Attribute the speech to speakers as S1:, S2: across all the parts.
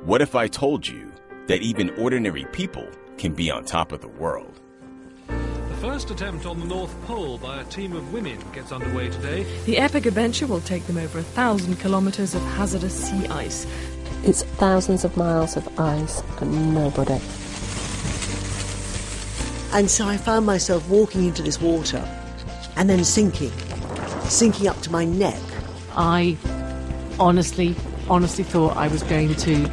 S1: What if I told you that even ordinary people can be on top of the world?
S2: The first attempt on the North Pole by a team of women gets underway today.
S3: The epic adventure will take them over 1,000 kilometres of hazardous sea ice.
S4: It's thousands of miles of ice and nobody.
S5: And so I found myself walking into this water and then sinking up to my neck.
S6: I honestly thought I was going to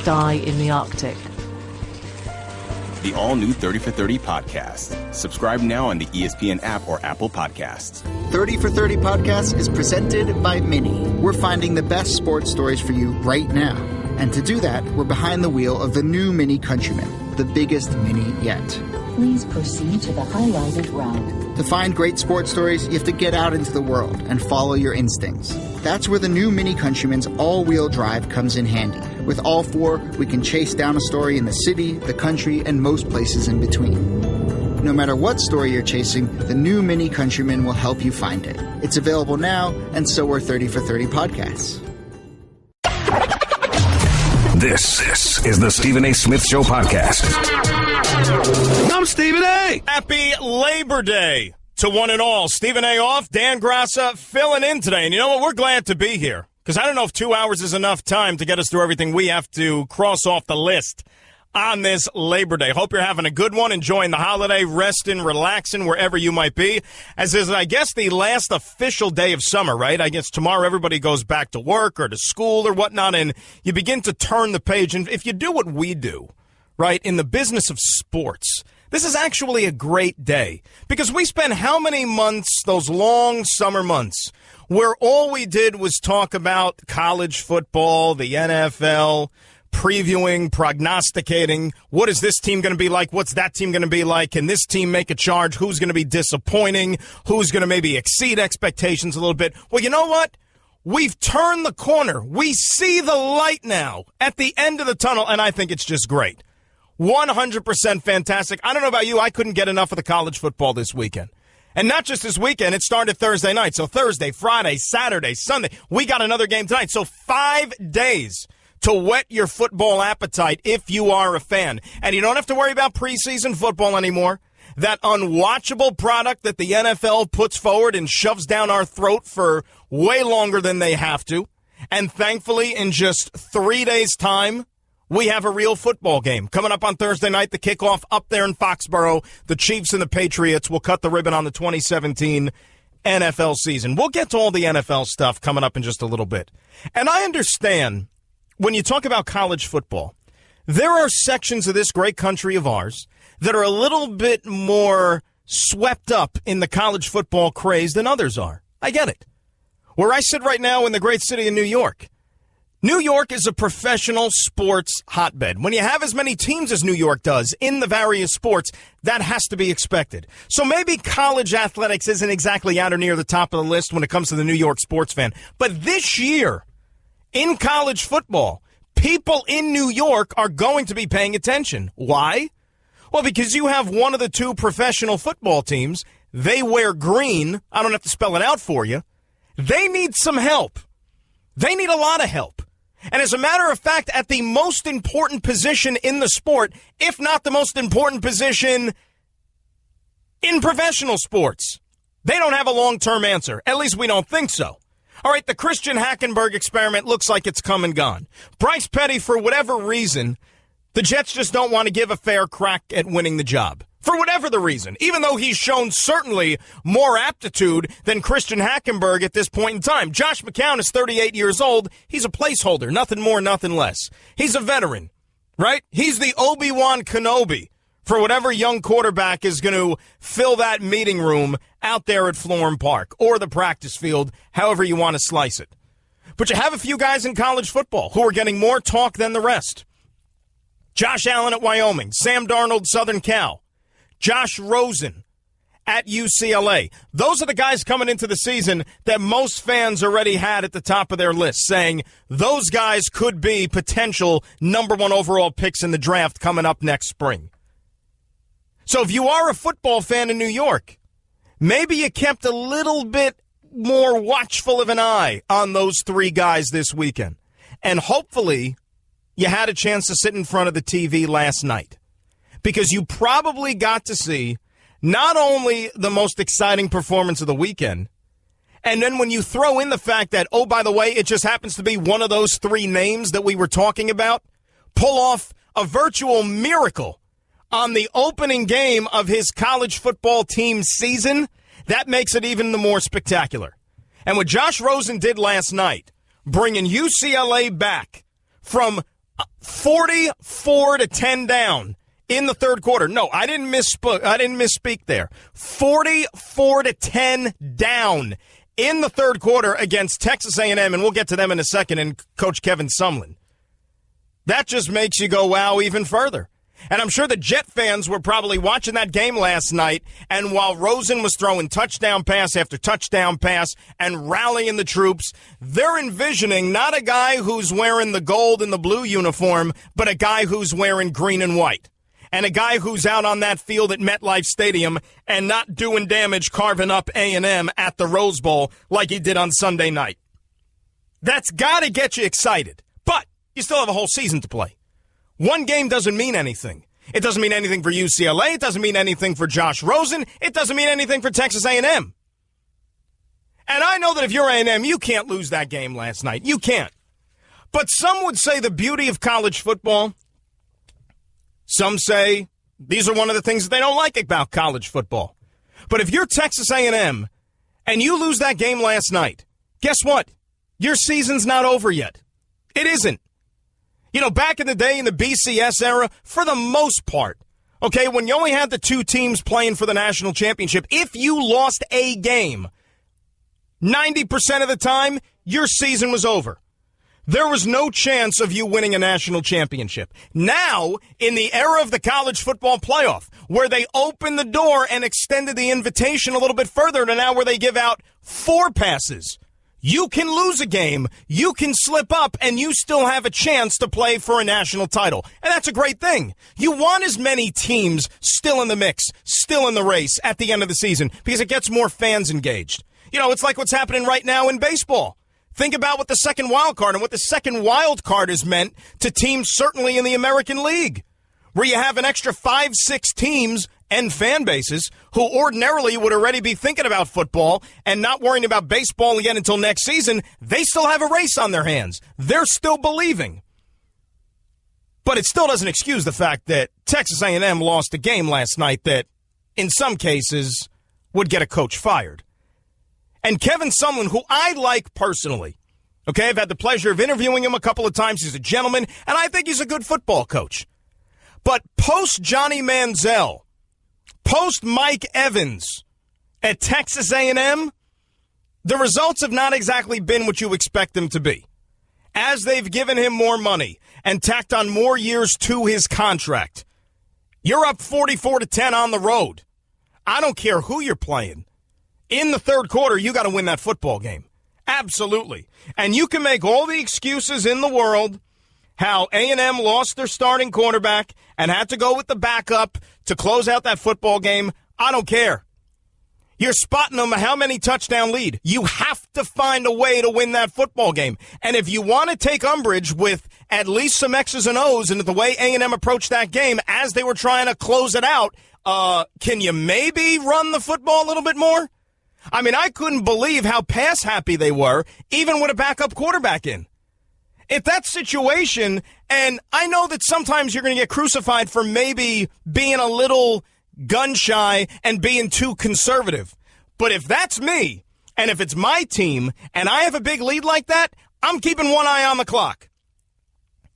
S6: die in the Arctic.
S1: The all-new 30 for 30 podcast. Subscribe now on the ESPN app or Apple Podcasts.
S7: 30 for 30 podcast is presented by Mini. We're finding the best sports stories for you right now. And to do that, we're behind the wheel of the new Mini Countryman, the biggest Mini yet.
S8: Please proceed to the highlighted route.
S7: To find great sports stories, you have to get out into the world and follow your instincts. That's where the new Mini Countryman's all-wheel drive comes in handy. With all four, we can chase down a story in the city, the country, and most places in between. No matter what story you're chasing, the new Mini Countryman will help you find it. It's available now, and so are 30 for 30 podcasts.
S9: This is the Stephen A. Smith Show podcast.
S10: I'm Stephen A. Happy Labor Day to one and all. Stephen A. off, Dan Graca filling in today. And you know what? We're glad to be here because I don't know if 2 hours is enough time to get us through everything we have to cross off the list on this Labor Day. Hope you're having a good one, enjoying the holiday, resting, relaxing, wherever you might be. As is, I guess, the last official day of summer, right? I guess tomorrow everybody goes back to work or to school or whatnot, and you begin to turn the page. And if you do what we do, right, in the business of sports, this is actually a great day because we spent how many months, those long summer months, where all we did was talk about college football, the NFL, previewing, prognosticating, what is this team going to be like? What's that team going to be like? Can this team make a charge? Who's going to be disappointing? Who's going to maybe exceed expectations a little bit? Well, you know what? We've turned the corner. We see the light now at the end of the tunnel, and I think it's just great. 100% fantastic. I don't know about you. I couldn't get enough of the college football this weekend. And not just this weekend. It started Thursday night. So Thursday, Friday, Saturday, Sunday. We got another game tonight. So 5 days to whet your football appetite if you are a fan. And you don't have to worry about preseason football anymore. That unwatchable product that the NFL puts forward and shoves down our throat for way longer than they have to. And thankfully, in just 3 days' time, we have a real football game. Coming up on Thursday night, the kickoff up there in Foxborough. The Chiefs and the Patriots will cut the ribbon on the 2017 NFL season. We'll get to all the NFL stuff coming up in just a little bit. And I understand when you talk about college football, there are sections of this great country of ours that are a little bit more swept up in the college football craze than others are. I get it. Where I sit right now in the great city of New York, New York is a professional sports hotbed. When you have as many teams as New York does in the various sports, that has to be expected. So maybe college athletics isn't exactly out or near the top of the list when it comes to the New York sports fan. But this year, in college football, people in New York are going to be paying attention. Why? Well, because you have one of the two professional football teams. They wear green. I don't have to spell it out for you. They need some help. They need a lot of help. And as a matter of fact, at the most important position in the sport, if not the most important position in professional sports, they don't have a long-term answer. At least we don't think so. All right, the Christian Hackenberg experiment looks like it's come and gone. Bryce Petty, for whatever reason, the Jets just don't want to give a fair crack at winning the job. For whatever the reason, even though he's shown certainly more aptitude than Christian Hackenberg at this point in time. Josh McCown is 38 years old. He's a placeholder, nothing more, nothing less. He's a veteran, right? He's the Obi-Wan Kenobi for whatever young quarterback is going to fill that meeting room out there at Florham Park or the practice field, however you want to slice it. But you have a few guys in college football who are getting more talk than the rest. Josh Allen at Wyoming, Sam Darnold, Southern Cal, Josh Rosen at UCLA. Those are the guys coming into the season that most fans already had at the top of their list, saying those guys could be potential number one overall picks in the draft coming up next spring. So if you are a football fan in New York, maybe you kept a little bit more watchful of an eye on those three guys this weekend. And hopefully you had a chance to sit in front of the TV last night, because you probably got to see not only the most exciting performance of the weekend, and then when you throw in the fact that, oh, by the way, it just happens to be one of those three names that we were talking about, pull off a virtual miracle on the opening game of his college football team's season, that makes it even the more spectacular. And what Josh Rosen did last night, bringing UCLA back from 44-10 down in the third quarter. No, I didn't misspeak there. 44-10 down in the third quarter against Texas A&M, and we'll get to them in a second, and Coach Kevin Sumlin. That just makes you go, wow, even further. And I'm sure the Jet fans were probably watching that game last night, and while Rosen was throwing touchdown pass after touchdown pass and rallying the troops, they're envisioning not a guy who's wearing the gold and the blue uniform, but a guy who's wearing green and white. And a guy who's out on that field at MetLife Stadium and not doing damage carving up A&M at the Rose Bowl like he did on Sunday night. That's got to get you excited. But you still have a whole season to play. One game doesn't mean anything. It doesn't mean anything for UCLA. It doesn't mean anything for Josh Rosen. It doesn't mean anything for Texas A&M. And I know that if you're A&M, you can't lose that game last night. You can't. But some would say the beauty of college football, some say these are one of the things that they don't like about college football. But if you're Texas A&M and you lose that game last night, guess what? Your season's not over yet. It isn't. You know, back in the day in the BCS era, for the most part, okay, when you only had the two teams playing for the national championship, if you lost a game, 90% of the time, your season was over. There was no chance of you winning a national championship. Now, in the era of the college football playoff, where they opened the door and extended the invitation a little bit further to now where they give out 4 passes, you can lose a game, you can slip up, and you still have a chance to play for a national title. And that's a great thing. You want as many teams still in the mix, still in the race at the end of the season, because it gets more fans engaged. You know, it's like what's happening right now in baseball. Think about what the second wild card and what the second wild card has meant to teams certainly in the American League, where you have an extra 5-6 teams and fan bases who ordinarily would already be thinking about football and not worrying about baseball again until next season. They still have a race on their hands. They're still believing. But it still doesn't excuse the fact that Texas A&M lost a game last night that, in some cases, would get a coach fired. And Kevin Sumlin, who I like personally, okay, I've had the pleasure of interviewing him a couple of times. He's a gentleman, and I think he's a good football coach. But post Johnny Manziel, post Mike Evans at Texas A&M, the results have not exactly been what you expect them to be. As they've given him more money and tacked on more years to his contract, you're up 44-10 on the road. I don't care who you're playing. In the third quarter, you got to win that football game. Absolutely. And you can make all the excuses in the world how A&M lost their starting quarterback and had to go with the backup to close out that football game. I don't care. You're spotting them how many touchdown lead. You have to find a way to win that football game. And if you want to take umbrage with at least some X's and O's and the way A&M approached that game as they were trying to close it out, can you maybe run the football a little bit more? I mean, I couldn't believe how pass happy they were, even with a backup quarterback in. If that situation, and I know that sometimes you're going to get crucified for maybe being a little gun-shy and being too conservative. But if that's me, and if it's my team, and I have a big lead like that, I'm keeping one eye on the clock.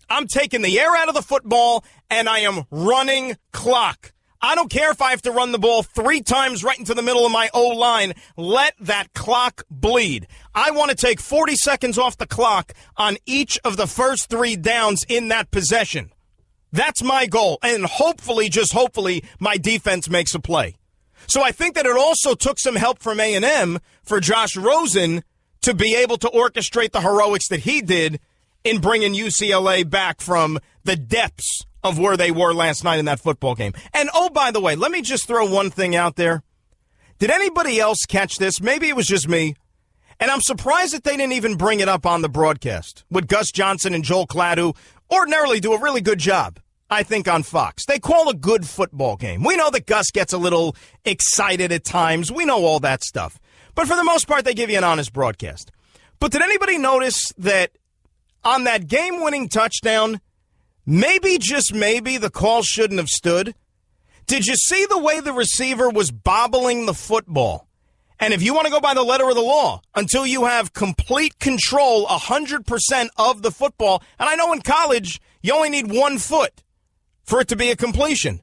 S10: I'm taking the air out of the football, and I am running clock. I don't care if I have to run the ball 3 times right into the middle of my O-line. Let that clock bleed. I want to take 40 seconds off the clock on each of the first 3 downs in that possession. That's my goal. And hopefully, just hopefully, my defense makes a play. So I think that it also took some help from A&M for Josh Rosen to be able to orchestrate the heroics that he did in bringing UCLA back from the depths of where they were last night in that football game. And, oh, by the way, let me just throw one thing out there. Did anybody else catch this? Maybe it was just me. And I'm surprised that they didn't even bring it up on the broadcast with Gus Johnson and Joel Klatt, who ordinarily do a really good job, I think, on Fox. They call a good football game. We know that Gus gets a little excited at times. We know all that stuff. But for the most part, they give you an honest broadcast. But did anybody notice that on that game-winning touchdown, maybe, just maybe, the call shouldn't have stood? Did you see the way the receiver was bobbling the football? And if you want to go by the letter of the law, until you have complete control 100% of the football, and I know in college you only need 1 foot for it to be a completion.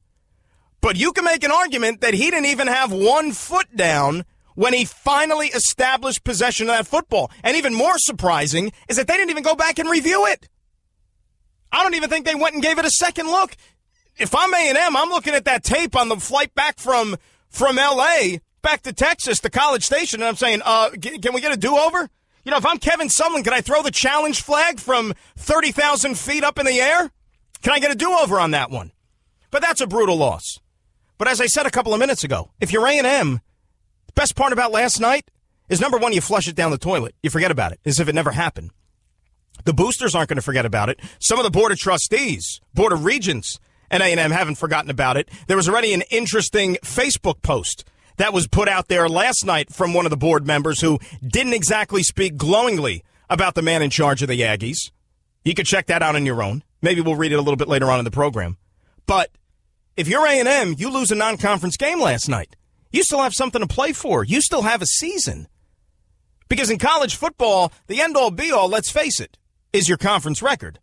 S10: But you can make an argument that he didn't even have 1 foot down when he finally established possession of that football. And even more surprising is that they didn't even go back and review it. I don't even think they went and gave it a second look. If I'm A&M, I'm looking at that tape on the flight back from L.A., back to Texas, to College Station, and I'm saying, can we get a do-over? You know, if I'm Kevin Sumlin, can I throw the challenge flag from 30,000 feet up in the air? Can I get a do-over on that one? But that's a brutal loss. But as I said a couple of minutes ago, if you're A&M, the best part about last night is, number one, you flush it down the toilet. You forget about it, as if it never happened. The boosters aren't going to forget about it. Some of the Board of Trustees, Board of Regents, and A&M haven't forgotten about it. There was already an interesting Facebook post that was put out there last night from one of the board members who didn't exactly speak glowingly about the man in charge of the Aggies. You can check that out on your own. Maybe we'll read it a little bit later on in the program. But if you're A&M, you lose a non-conference game last night. You still have something to play for. You still have a season. Because in college football, the end-all, be-all, let's face it, is your conference record.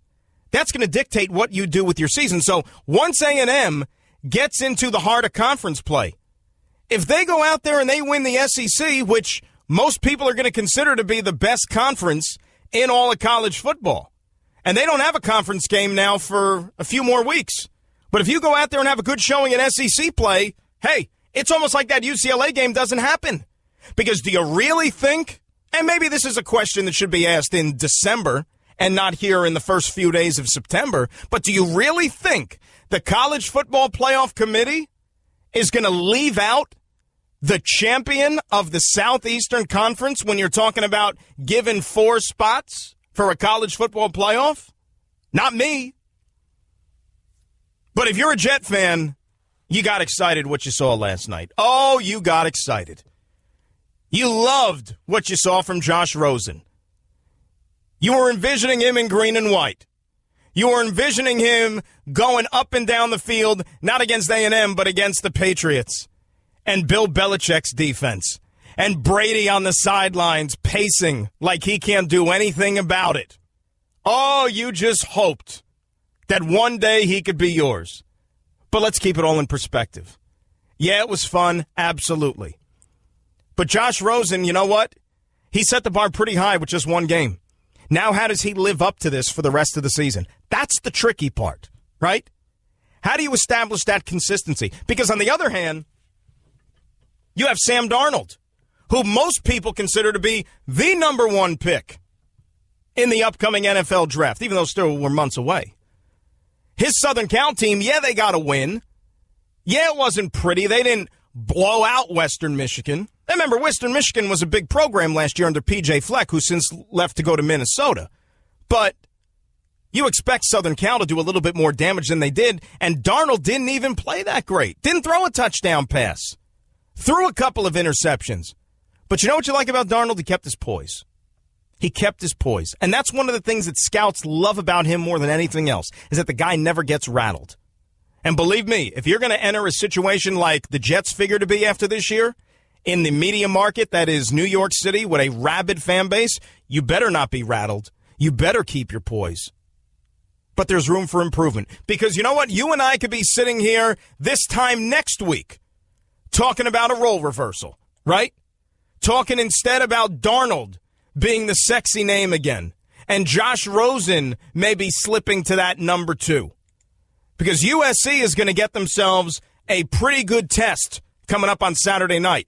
S10: That's going to dictate what you do with your season. So once A&M gets into the heart of conference play, if they go out there and they win the SEC, which most people are going to consider to be the best conference in all of college football, and they don't have a conference game now for a few more weeks, but if you go out there and have a good showing in SEC play, hey, it's almost like that UCLA game doesn't happen. Because do you really think, and maybe this is a question that should be asked in December and not here in the first few days of September, but do you really think the College Football Playoff Committee is going to leave out the champion of the Southeastern Conference when you're talking about giving 4 spots for a college football playoff? Not me. But if you're a Jet fan, you got excited what you saw last night. Oh, you got excited. You loved what you saw from Josh Rosen. You were envisioning him in green and white. You were envisioning him going up and down the field, not against A&M, but against the Patriots and Bill Belichick's defense, and Brady on the sidelines pacing like he can't do anything about it. Oh, you just hoped that one day he could be yours. But let's keep it all in perspective. Yeah, it was fun, absolutely. But Josh Rosen, you know what? He set the bar pretty high with just one game. Now, how does he live up to this for the rest of the season? That's the tricky part, right? How do you establish that consistency? Because on the other hand, you have Sam Darnold, who most people consider to be the number 1 pick in the upcoming NFL draft, even though still we're months away. His Southern Cal team, yeah, they got a win. Yeah, it wasn't pretty. They didn't blow out Western Michigan. Remember, Western Michigan was a big program last year under P.J. Fleck, who since left to go to Minnesota. But you expect Southern Cal to do a little bit more damage than they did, and Darnold didn't even play that great. Didn't throw a touchdown pass. Threw a couple of interceptions. But you know what you like about Darnold? He kept his poise. He kept his poise. And that's one of the things that scouts love about him more than anything else, is that the guy never gets rattled. And believe me, if you're going to enter a situation like the Jets figure to be after this year, in the media market that is New York City with a rabid fan base, you better not be rattled. You better keep your poise. But there's room for improvement. Because you know what? You and I could be sitting here this time next week talking about a role reversal, right? Talking instead about Darnold being the sexy name again. And Josh Rosen maybe slipping to that number 2. Because USC is going to get themselves a pretty good test coming up on Saturday night.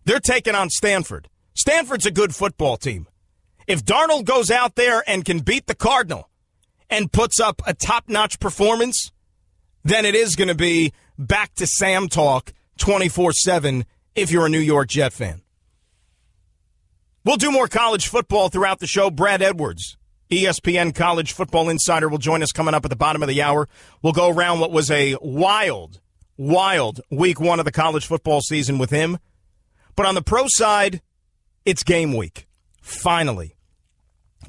S10: They're taking on Stanford. Stanford's a good football team. If Darnold goes out there and can beat the Cardinal and puts up a top-notch performance, then it is going to be back to Sam talk 24/7 if you're a New York Jet fan. We'll do more college football throughout the show. Brad Edwards ESPN College Football Insider, will join us coming up at the bottom of the hour. We'll go around what was a wild week one of the college football season with him. But on the pro side, it's game week. Finally.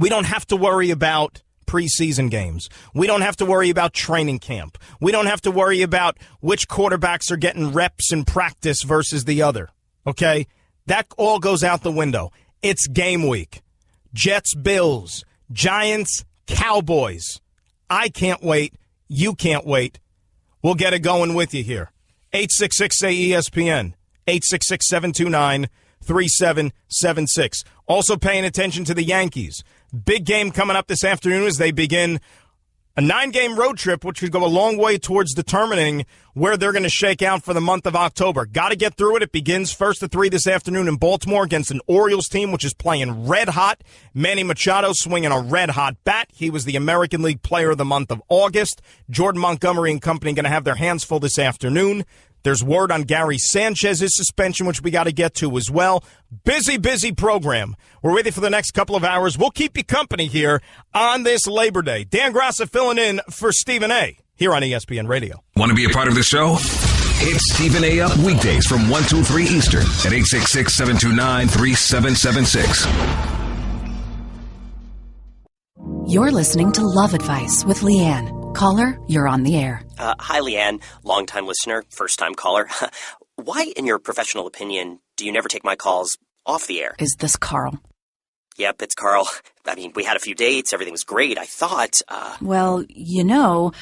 S10: We don't have to worry about preseason games. We don't have to worry about training camp. We don't have to worry about which quarterbacks are getting reps in practice versus the other. Okay? That all goes out the window. It's game week. Jets, Bills, Giants, Cowboys. I can't wait. You can't wait. We'll get it going with you here. 866-SAY-ESPN. 866-729-3776. Also paying attention to the Yankees. Big game coming up this afternoon as they begin a 9-game road trip, which could go a long way towards determining where they're going to shake out for the month of October. Got to get through it. It begins 1 to 3 this afternoon in Baltimore against an Orioles team, which is playing red hot. Manny Machado swinging a red hot bat. He was the American League Player of the month of August. Jordan Montgomery and company going to have their hands full this afternoon. There's word on Gary Sanchez's suspension, which we got to get to as well. Busy program. We're with you for the next couple of hours. We'll keep you company here on this Labor Day. Dan Graca filling in for Stephen A. here on ESPN Radio.
S9: Want to be a part of the show? Hit Stephen A. up weekdays from 1 to 3 Eastern at 866-729-3776.
S11: You're listening to Love Advice with Leanne. Caller, you're on the air.
S12: Hi, Leanne. Long-time listener, first-time caller. Why, in your professional opinion, do you never take my calls off the air?
S11: Is this Carl?
S12: Yep, it's Carl. I mean, we had a few dates. Everything was great. I thought,
S11: Well, you know,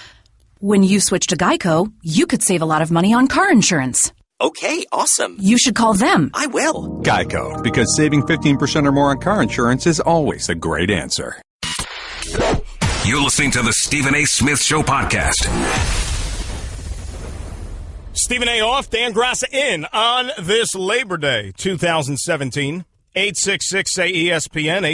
S11: when you switch to Geico, you could save a lot of money on car insurance.
S12: Okay, awesome.
S11: You should call them.
S12: I will.
S13: Geico, because saving 15% or more on car insurance is always a great answer.
S9: You're listening to the Stephen A. Smith Show podcast.
S10: Stephen A. off, Dan Graca in on this Labor Day 2017. 866-ESPN,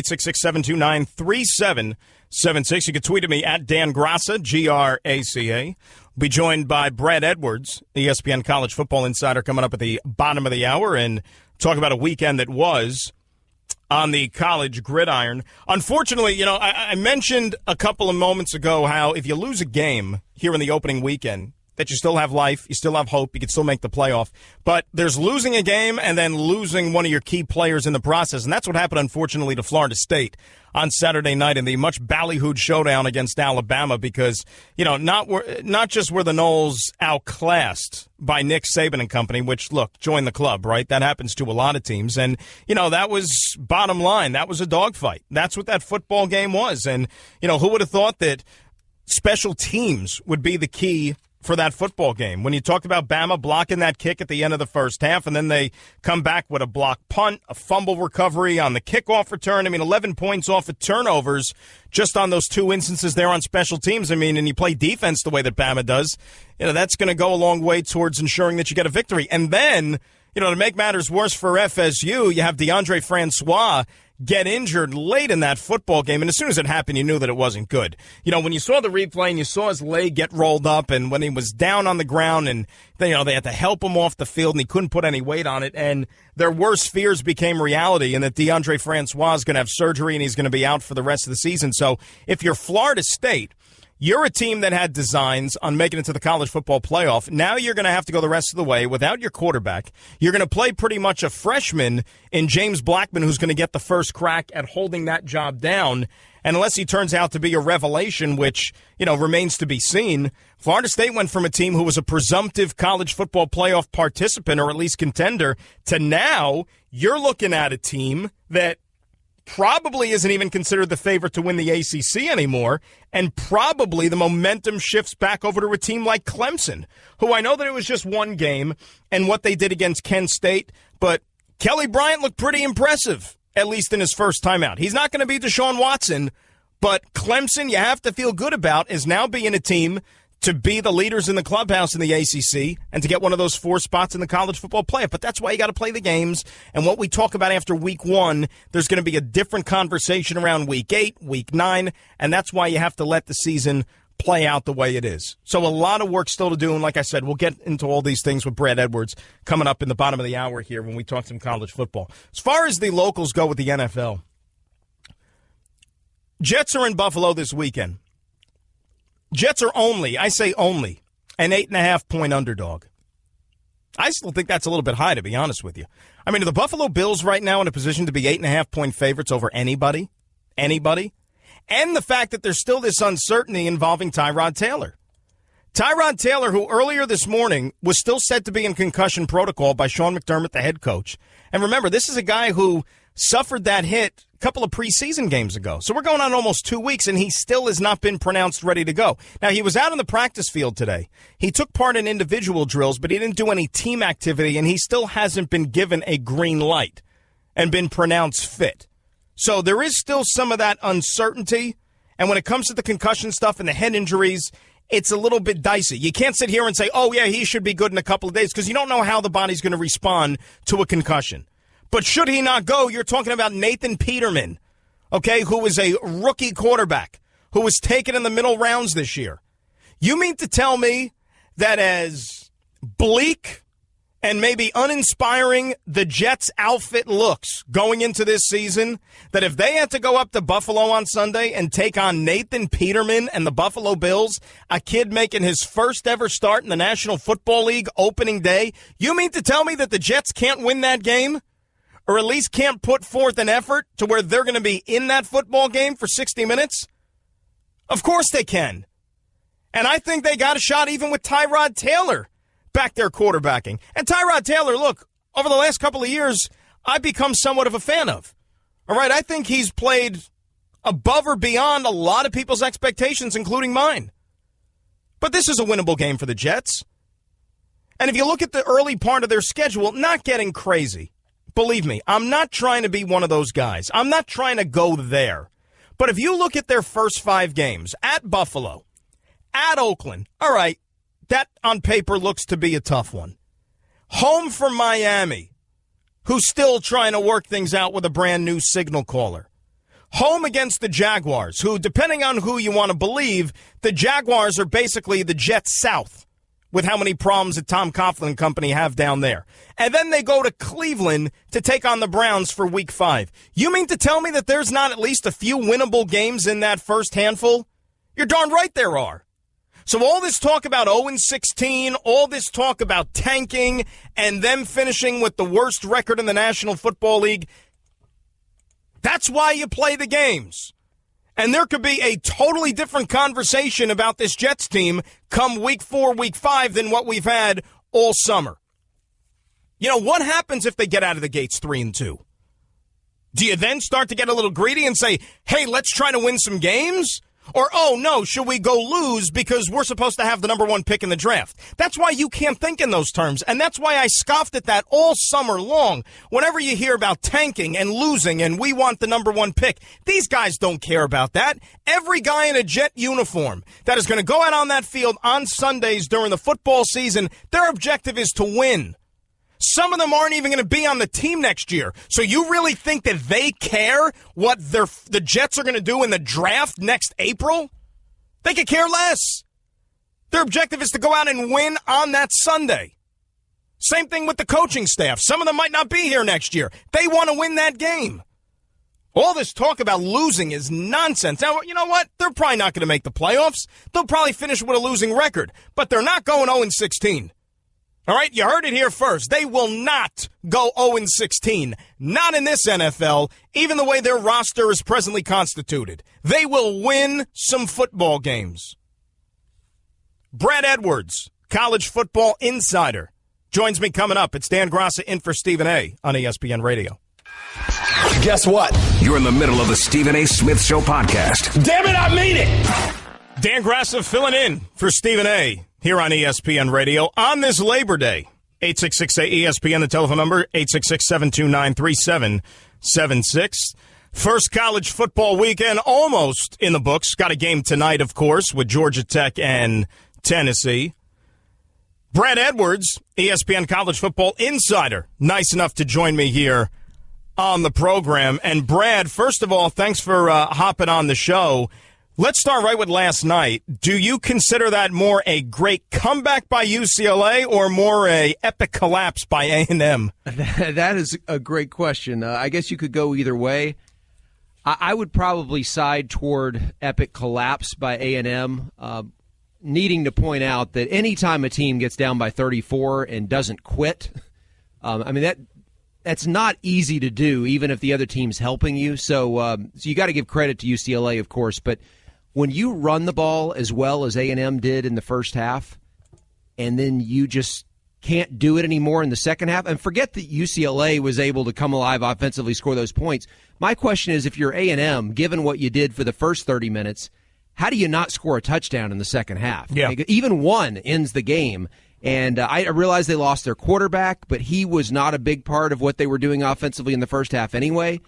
S10: 866-729-3776. You can tweet at me at Dan Graca, Graca. We'll be joined by Brad Edwards, ESPN College Football Insider, coming up at the bottom of the hour and talk about a weekend that was on the college gridiron. Unfortunately, you know, I mentioned a couple of moments ago how if you lose a game here in the opening weekend, that you still have life, you still have hope, you can still make the playoff. But there's losing a game and then losing one of your key players in the process, and that's what happened, unfortunately, to Florida State on Saturday night in the much ballyhooed showdown against Alabama because, you know, not just were the Noles outclassed by Nick Saban and company, which, look, join the club, right? That happens to a lot of teams. And, you know, that was bottom line. That was a dogfight. That's what that football game was. And, you know, who would have thought that special teams would be the key for that football game? When you talked about Bama blocking that kick at the end of the first half, and then they come back with a block punt, a fumble recovery on the kickoff return. I mean, 11 points off of turnovers just on those two instances there on special teams. I mean, and you play defense the way that Bama does, you know, that's going to go a long way towards ensuring that you get a victory. And then, you know, to make matters worse for FSU, you have DeAndre Francois get injured late in that football game, and as soon as it happened, you knew that it wasn't good. You know, when you saw the replay and you saw his leg get rolled up, and when he was down on the ground, and they had to help him off the field, and he couldn't put any weight on it, and their worst fears became reality, and that DeAndre Francois is going to have surgery, and he's going to be out for the rest of the season. So if you're Florida State, you're a team that had designs on making it to the college football playoff. Now you're going to have to go the rest of the way without your quarterback. You're going to play pretty much a freshman in James Blackman, who's going to get the first crack at holding that job down. And unless he turns out to be a revelation, which, you know, remains to be seen, Florida State went from a team who was a presumptive college football playoff participant, or at least contender, to now you're looking at a team that probably isn't even considered the favorite to win the ACC anymore, and probably the momentum shifts back over to a team like Clemson, who I know that it was just one game and what they did against Kent State, but Kelly Bryant looked pretty impressive, at least in his first time out. He's not going to be Deshaun Watson, but Clemson, you have to feel good about, is now being a team to be the leaders in the clubhouse in the ACC and to get one of those 4 spots in the college football playoff. But that's why you got to play the games. And what we talk about after week 1, there's going to be a different conversation around week 8, week 9, and that's why you have to let the season play out the way it is. So a lot of work still to do, and like I said, we'll get into all these things with Brad Edwards coming up in the bottom of the hour here when we talk some college football. As far as the locals go with the NFL, Jets are in Buffalo this weekend. Jets are only, I say only, an 8.5-point underdog. I still think that's a little bit high, to be honest with you. I mean, are the Buffalo Bills right now in a position to be 8.5-point favorites over anybody? Anybody? And the fact that there's still this uncertainty involving Tyrod Taylor. Tyrod Taylor, who earlier this morning was still said to be in concussion protocol by Sean McDermott, the head coach. And remember, this is a guy who suffered that hit a couple of preseason games ago. So we're going on almost 2 weeks, and he still has not been pronounced ready to go. Now, he was out on the practice field today. He took part in individual drills, but he didn't do any team activity, and he still hasn't been given a green light and been pronounced fit. So there is still some of that uncertainty. And when it comes to the concussion stuff and the head injuries, it's a little bit dicey. You can't sit here and say, oh, yeah, he should be good in a couple of days, because you don't know how the body's going to respond to a concussion. But should he not go, you're talking about Nathan Peterman, okay, who is a rookie quarterback, who was taken in the middle rounds this year. You mean to tell me that as bleak and maybe uninspiring the Jets' outfit looks going into this season, that if they had to go up to Buffalo on Sunday and take on Nathan Peterman and the Buffalo Bills, a kid making his first ever start in the National Football League opening day, you mean to tell me that the Jets can't win that game? Or at least can't put forth an effort to where they're going to be in that football game for 60 minutes? Of course they can. And I think they got a shot even with Tyrod Taylor back there quarterbacking. And Tyrod Taylor, look, over the last couple of years, I've become somewhat of a fan of. All right, I think he's played above or beyond a lot of people's expectations, including mine. But this is a winnable game for the Jets. And if you look at the early part of their schedule, not getting crazy. Believe me, I'm not trying to be one of those guys. I'm not trying to go there. But if you look at their first 5 games, at Buffalo, at Oakland, all right, that on paper looks to be a tough one. Home for Miami, who's still trying to work things out with a brand new signal caller. Home against the Jaguars, who, depending on who you want to believe, the Jaguars are basically the Jets South, with how many problems that Tom Coughlin and company have down there. And then they go to Cleveland to take on the Browns for Week 5. You mean to tell me that there's not at least a few winnable games in that first handful? You're darn right there are. So all this talk about 0-16, all this talk about tanking, and them finishing with the worst record in the National Football League, that's why you play the games. And there could be a totally different conversation about this Jets team come Week 4, Week 5 than what we've had all summer. You know, what happens if they get out of the gates 3-2? Do you then start to get a little greedy and say, hey, let's try to win some games? Or, oh, no, should we go lose because we're supposed to have the number 1 pick in the draft? That's why you can't think in those terms, and that's why I scoffed at that all summer long. Whenever you hear about tanking and losing and we want the number 1 pick, these guys don't care about that. Every guy in a Jet uniform that is going to go out on that field on Sundays during the football season, their objective is to win. Some of them aren't even going to be on the team next year. So you really think that they care what the Jets are going to do in the draft next April? They could care less. Their objective is to go out and win on that Sunday. Same thing with the coaching staff. Some of them might not be here next year. They want to win that game. All this talk about losing is nonsense. Now, you know what? They're probably not going to make the playoffs. They'll probably finish with a losing record. But they're not going 0-16. All right, you heard it here first. They will not go 0-16. Not in this NFL, even the way their roster is presently constituted. They will win some football games. Brad Edwards, college football insider, joins me coming up. It's Dan Graca in for Stephen A. on ESPN Radio.
S9: Guess what? You're in the middle of the Stephen A. Smith Show podcast.
S10: Damn it, I mean it! Dan Graca filling in for Stephen A. here on ESPN Radio on this Labor Day. 866-ESPN, the telephone number, 866-729-3776. First college football weekend almost in the books. Got a game tonight, of course, with Georgia Tech and Tennessee. Brad Edwards, ESPN college football insider, nice enough to join me here on the program. And Brad, first of all, thanks for hopping on the show. Let's start right with last night. Do you consider that more a great comeback by UCLA or more a epic collapse by A&M?
S14: That is a great question. I guess you could go either way. I would probably side toward epic collapse by A&M, needing to point out that anytime a team gets down by 34 and doesn't quit, that's not easy to do, even if the other team's helping you. So you got to give credit to UCLA, of course, but when you run the ball as well as A&M did in the first half, and then you just can't do it anymore in the second half, and forget that UCLA was able to come alive offensively, score those points. My question is, if you're A&M, given what you did for the first 30 minutes, how do you not score a touchdown in the second half?
S10: Yeah.
S14: Even one ends the game. And I realize they lost their quarterback, but he was not a big part of what they were doing offensively in the first half anyway.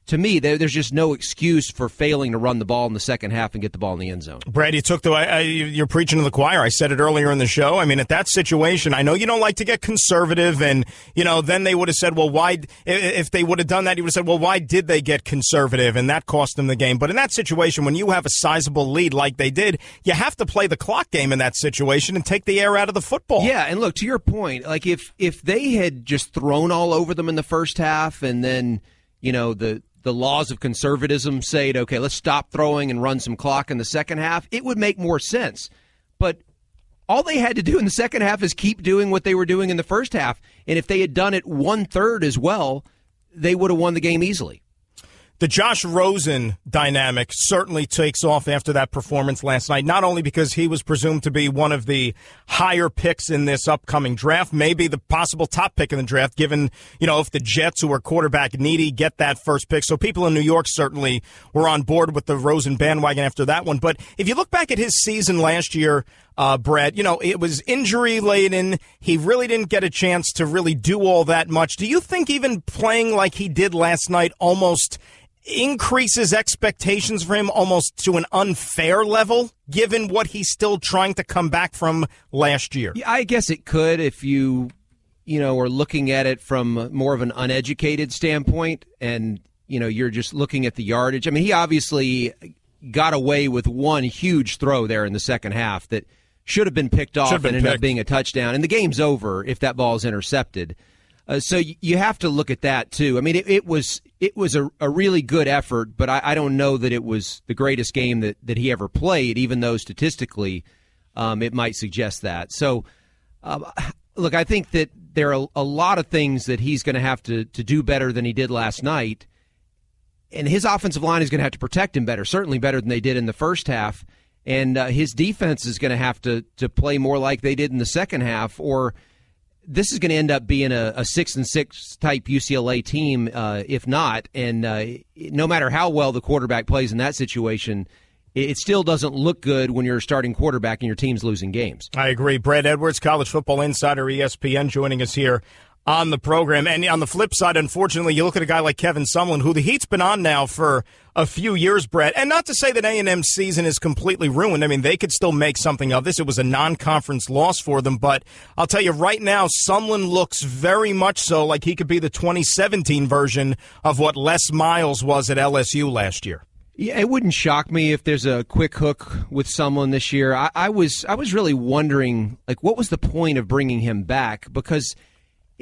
S14: To me, there's just no excuse for failing to run the ball in the second half and get the ball in the end zone.
S10: Brad, you're preaching to the choir. I said it earlier in the show. I mean, at that situation, I know you don't like to get conservative, and, then they would have said, well, why, if they would have done that, you would have said, well, why did they get conservative? And that cost them the game. But in that situation, when you have a sizable lead like they did, you have to play the clock game in that situation and take the air out of the football.
S14: Yeah, and look, to your point, like if they had just thrown all over them in the first half and then, the laws of conservatism say, okay, let's stop throwing and run some clock in the second half, it would make more sense. But all they had to do in the second half is keep doing what they were doing in the first half. And if they had done it 1/3 as well, they would have won the game easily.
S10: The Josh Rosen dynamic certainly takes off after that performance last night, not only because he was presumed to be one of the higher picks in this upcoming draft, maybe the possible top pick in the draft, given, if the Jets, who are quarterback needy, get that first pick. So people in New York certainly were on board with the Rosen bandwagon after that one. But if you look back at his season last year, Brett, it was injury-laden. He really didn't get a chance to really do all that much. Do you think even playing like he did last night almost increases expectations for him almost to an unfair level, given what he's still trying to come back from last year?
S14: Yeah, I guess it could if you are looking at it from more of an uneducated standpoint and, you're just looking at the yardage. I mean, he obviously got away with one huge throw there in the second half that should have been picked off and ended up being a touchdown. And the game's over if that ball is intercepted. So you have to look at that, too. I mean, it was a really good effort, but I don't know that it was the greatest game that he ever played, even though statistically it might suggest that. So, look, I think that there are a lot of things that he's going to have to do better than he did last night. And his offensive line is going to have to protect him better, certainly better than they did in the first half. And his defense is going to have to play more like they did in the second half, or this is going to end up being a 6-6 type UCLA team, if not. And no matter how well the quarterback plays in that situation, it still doesn't look good when you're a starting quarterback and your team's losing games.
S10: I agree. Brad Edwards, college football insider, ESPN, joining us here on the program. And on the flip side, unfortunately, you look at a guy like Kevin Sumlin, who the heat's been on now for a few years, Brett. And not to say that A&M's season is completely ruined. I mean, they could still make something of this. It was a non-conference loss for them. But I'll tell you right now, Sumlin looks very much so like he could be the 2017 version of what Les Miles was at LSU last year.
S14: Yeah, it wouldn't shock me if there's a quick hook with someone this year. I was really wondering, like, what was the point of bringing him back? Because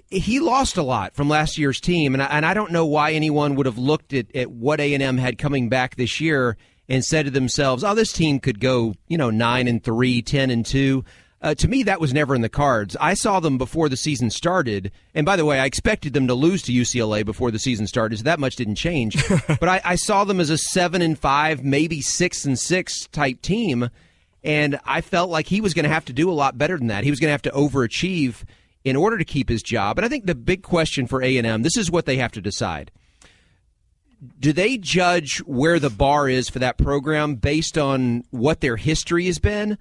S14: he lost a lot from last year's team, and I don't know why anyone would have looked at what A&M had coming back this year and said to themselves, "Oh, this team could go, 9-3, 10-2." To me, that was never in the cards. I saw them before the season started, and by the way, I expected them to lose to UCLA before the season started, so that much didn't change. But I saw them as a 7-5, maybe 6-6 type team, and I felt like he was going to have to do a lot better than that. He was going to have to overachieve in order to keep his job. And I think the big question for A&M, this is what they have to decide. Do they judge where the bar is for that program based on what their history has been,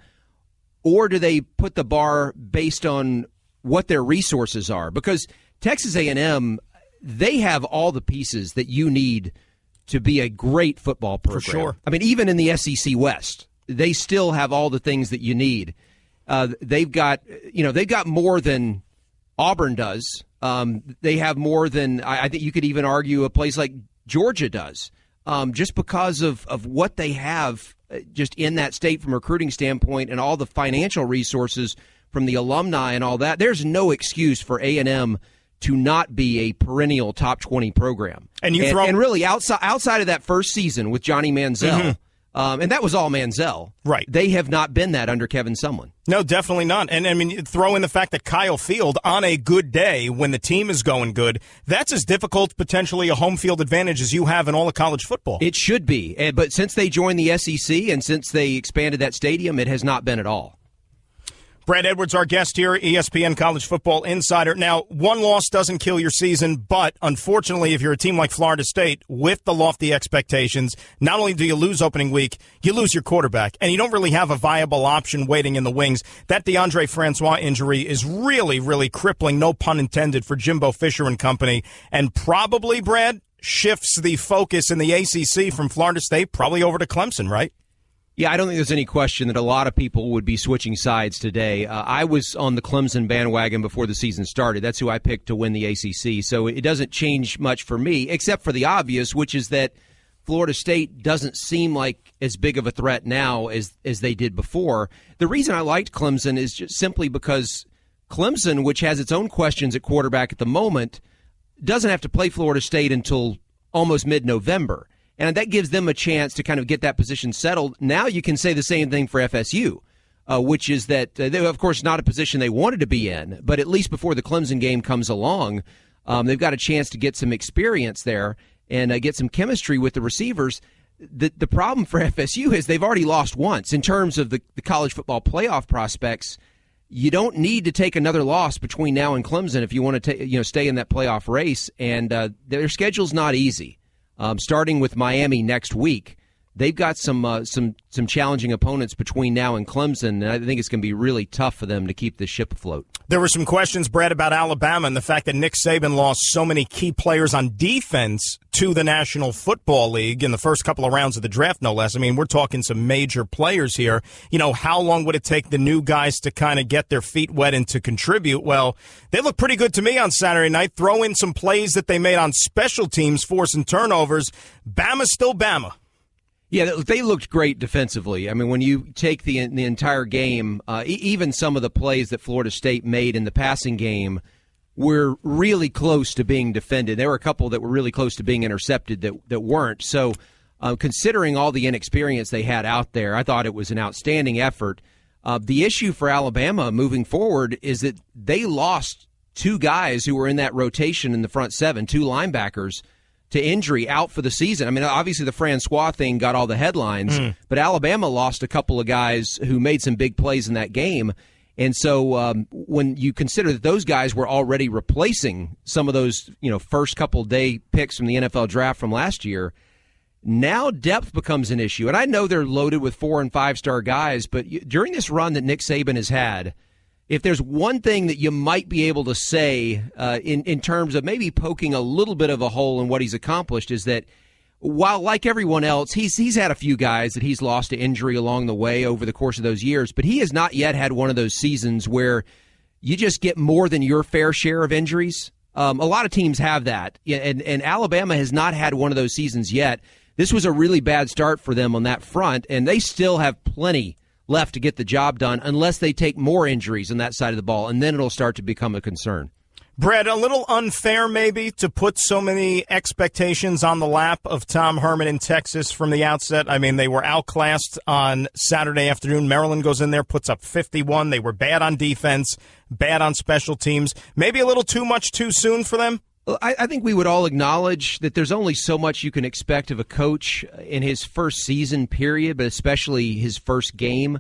S14: or do they put the bar based on what their resources are? Because Texas A&M, they have all the pieces that you need to be a great football program.
S10: For sure.
S14: I mean, even in the SEC West, they still have all the things that you need. They've got more than Auburn does. They have more than, I think you could even argue, a place like Georgia does, just because of what they have just in that state from a recruiting standpoint and all the financial resources from the alumni and all that. There's no excuse for A&M to not be a perennial top 20 program.
S10: And
S14: really outside of that first season with Johnny Manziel, and that was all Manziel.
S10: Right.
S14: They have not been that under Kevin Sumlin.
S10: No, definitely not. And I mean, throw in the fact that Kyle Field, on a good day when the team is going good, that's as difficult potentially a home field advantage as you have in all of college football.
S14: It should be. But since they joined the SEC and since they expanded that stadium, it has not been at all.
S10: Brad Edwards, our guest here, ESPN College Football Insider. Now, one loss doesn't kill your season, but unfortunately, if you're a team like Florida State with the lofty expectations, not only do you lose opening week, you lose your quarterback, and you don't really have a viable option waiting in the wings. That DeAndre Francois injury is really, really crippling, no pun intended, for Jimbo Fisher and company, and probably, Brad, shifts the focus in the ACC from Florida State probably over to Clemson, right?
S14: Yeah, I don't think there's any question that a lot of people would be switching sides today. I was on the Clemson bandwagon before the season started. That's who I picked to win the ACC. So it doesn't change much for me, except for the obvious, which is that Florida State doesn't seem like as big of a threat now as they did before. The reason I liked Clemson is just simply because Clemson, which has its own questions at quarterback at the moment, doesn't have to play Florida State until almost mid-November. And that gives them a chance to kind of get that position settled. Now you can say the same thing for FSU, which is that they're, of course, not a position they wanted to be in. But at least before the Clemson game comes along, they've got a chance to get some experience there and get some chemistry with the receivers. The problem for FSU is they've already lost once. In terms of the college football playoff prospects, you don't need to take another loss between now and Clemson if you want to stay in that playoff race. And their schedule's not easy. Starting with Miami next week, they've got some challenging opponents between now and Clemson, and I think it's going to be really tough for them to keep this ship afloat.
S10: There were some questions, Brad, about Alabama and the fact that Nick Saban lost so many key players on defense to the National Football League in the first couple of rounds of the draft, no less. I mean, we're talking some major players here. You know, how long would it take the new guys to kind of get their feet wet and to contribute? Well, they look pretty good to me on Saturday night. Throw in some plays that they made on special teams, forcing turnovers. Bama's still Bama.
S14: Yeah, they looked great defensively. I mean, when you take the entire game, even some of the plays that Florida State made in the passing game were really close to being defended. There were a couple that were really close to being intercepted that weren't. So considering all the inexperience they had out there, I thought it was an outstanding effort. The issue for Alabama moving forward is that they lost two guys who were in that rotation in the front seven, two linebackers, to injury out for the season. I mean, obviously the Francois thing got all the headlines, but Alabama lost a couple of guys who made some big plays in that game. And so when you consider that those guys were already replacing some of those, first couple day picks from the NFL draft from last year, now depth becomes an issue. And I know they're loaded with 4- and 5-star guys, but during this run that Nick Saban has had, if there's one thing that you might be able to say in terms of maybe poking a little bit of a hole in what he's accomplished is that while, like everyone else, he's had a few guys that he's lost to injury along the way over the course of those years, but he has not yet had one of those seasons where you just get more than your fair share of injuries. A lot of teams have that, and Alabama has not had one of those seasons yet. This was a really bad start for them on that front, and they still have plenty left to get the job done unless they take more injuries on that side of the ball, and then it'll start to become a concern.
S10: Brett, a little unfair maybe to put so many expectations on the lap of Tom Herman in Texas from the outset. I mean, they were outclassed on Saturday afternoon. Maryland goes in there, puts up 51. They were bad on defense, bad on special teams. Maybe a little too much too soon for them?
S14: I think we would all acknowledge that there's only so much you can expect of a coach in his first season period, but especially his first game,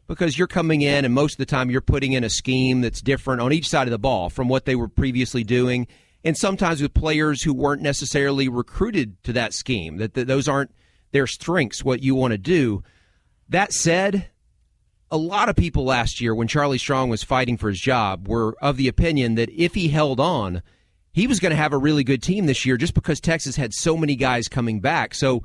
S14: because you're coming in and most of the time you're putting in a scheme that's different on each side of the ball from what they were previously doing, and sometimes with players who weren't necessarily recruited to that scheme, that those aren't their strengths, what you want to do. That said, a lot of people last year when Charlie Strong was fighting for his job were of the opinion that if he held on, he was going to have a really good team this year just because Texas had so many guys coming back. So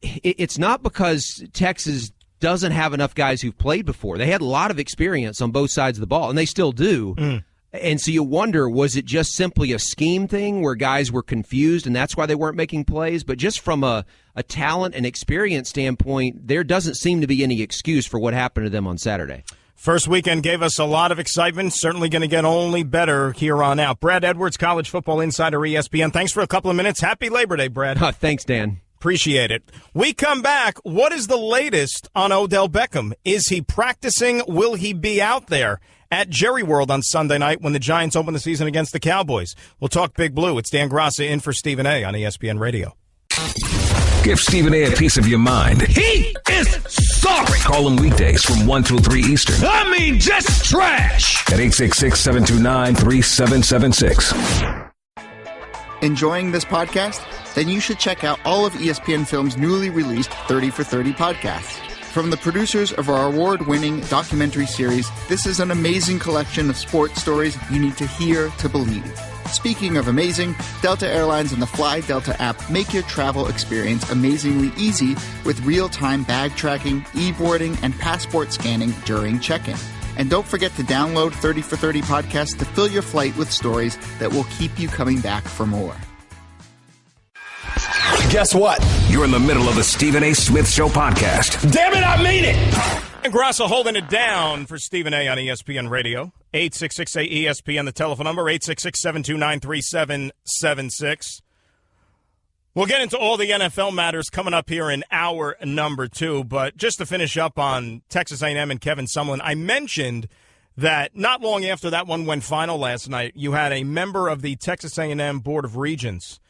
S14: it's not because Texas doesn't have enough guys who've played before. They had a lot of experience on both sides of the ball, and they still do. And so you wonder, was it just simply a scheme thing where guys were confused and that's why they weren't making plays? But just from a talent and experience standpoint, there doesn't seem to be any excuse for what happened to them on Saturday.
S10: First weekend gave us a lot of excitement. Certainly going to get only better here on out. Brad Edwards, college football insider, ESPN. Thanks for a couple of minutes. Happy Labor Day, Brad.
S14: Thanks, Dan.
S10: Appreciate it. We come back. What is the latest on Odell Beckham? Is he practicing? Will he be out there at Jerry World on Sunday night when the Giants open the season against the Cowboys? We'll talk Big Blue. It's Dan Graca in for Stephen A. on ESPN Radio.
S9: Give Stephen A. piece of your mind.
S15: He is sorry.
S9: Call him weekdays from 1 till 3 Eastern.
S15: I mean, just trash.
S9: At 866-729-3776.
S7: Enjoying this podcast? Then you should check out all of ESPN Film's newly released 30 for 30 podcasts. From the producers of our award-winning documentary series, this is an amazing collection of sports stories you need to hear to believe. Speaking of amazing, Delta Airlines and the Fly Delta app make your travel experience amazingly easy with real-time bag tracking, e-boarding, and passport scanning during check-in. And don't forget to download 30 for 30 podcasts to fill your flight with stories that will keep you coming back for more.
S9: Guess what? You're in the middle of the Stephen A. Smith Show podcast.
S15: Damn it, I mean it!
S10: And Graca holding it down for Stephen A. on ESPN Radio. 866-ESPN, the telephone number, 866-729-3776. We'll get into all the NFL matters coming up here in hour number 2, but just to finish up on Texas A&M and Kevin Sumlin, I mentioned that not long after that one went final last night, you had a member of the Texas A&M Board of Regents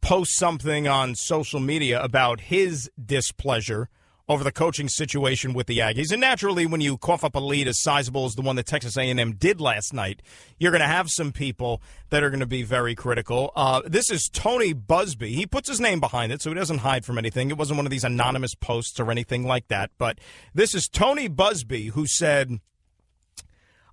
S10: post something on social media about his displeasure over the coaching situation with the Aggies. And naturally, when you cough up a lead as sizable as the one that Texas A&M did last night, you're going to have some people that are going to be very critical. This is Tony Busby. He puts his name behind it, so he doesn't hide from anything. It wasn't one of these anonymous posts or anything like that. But this is Tony Busby who said,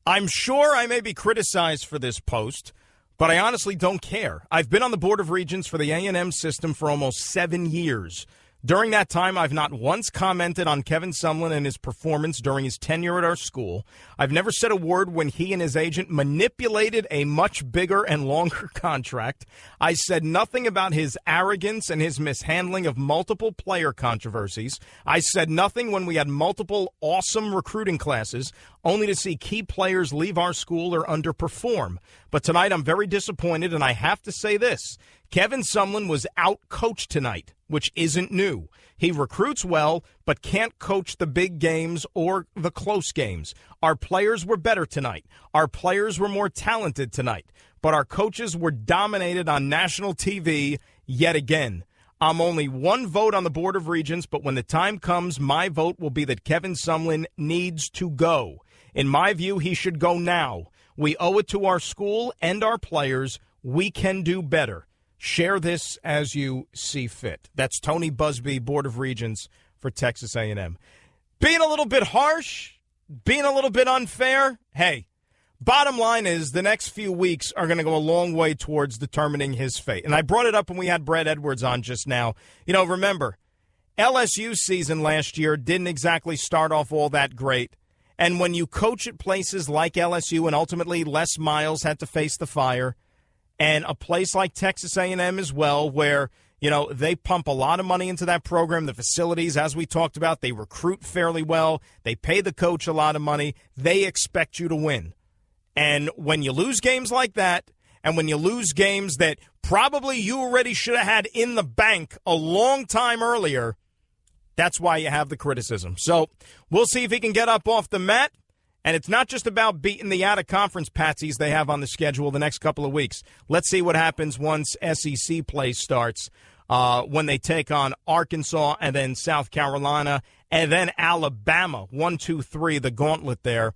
S10: "I'm sure I may be criticized for this post, but I honestly don't care. I've been on the Board of Regents for the A&M system for almost 7 years. During that time, I've not once commented on Kevin Sumlin and his performance during his tenure at our school. I've never said a word when he and his agent manipulated a much bigger and longer contract. I said nothing about his arrogance and his mishandling of multiple player controversies. I said nothing when we had multiple awesome recruiting classes, only to see key players leave our school or underperform. But tonight I'm very disappointed, and I have to say this. Kevin Sumlin was out-coached tonight, which isn't new. He recruits well, but can't coach the big games or the close games. Our players were better tonight. Our players were more talented tonight. But our coaches were dominated on national TV yet again. I'm only one vote on the Board of Regents, but when the time comes, my vote will be that Kevin Sumlin needs to go. In my view, he should go now. We owe it to our school and our players. We can do better. Share this as you see fit." That's Tony Busby, Board of Regents for Texas A&M. Being a little bit harsh, being a little bit unfair, hey, bottom line is the next few weeks are going to go a long way towards determining his fate. And I brought it up when we had Brad Edwards on just now. You know, remember, LSU's season last year didn't exactly start off all that great. And when you coach at places like LSU and ultimately Les Miles had to face the fire, and a place like Texas A&M as well, where, you know, they pump a lot of money into that program, the facilities, as we talked about, they recruit fairly well, they pay the coach a lot of money, they expect you to win. And when you lose games like that, and when you lose games that probably you already should have had in the bank a long time earlier, that's why you have the criticism. So we'll see if he can get up off the mat. And it's not just about beating the out-of-conference patsies they have on the schedule the next couple of weeks. Let's see what happens once SEC play starts, when they take on Arkansas and then South Carolina and then Alabama. 1, 2, 3, the gauntlet there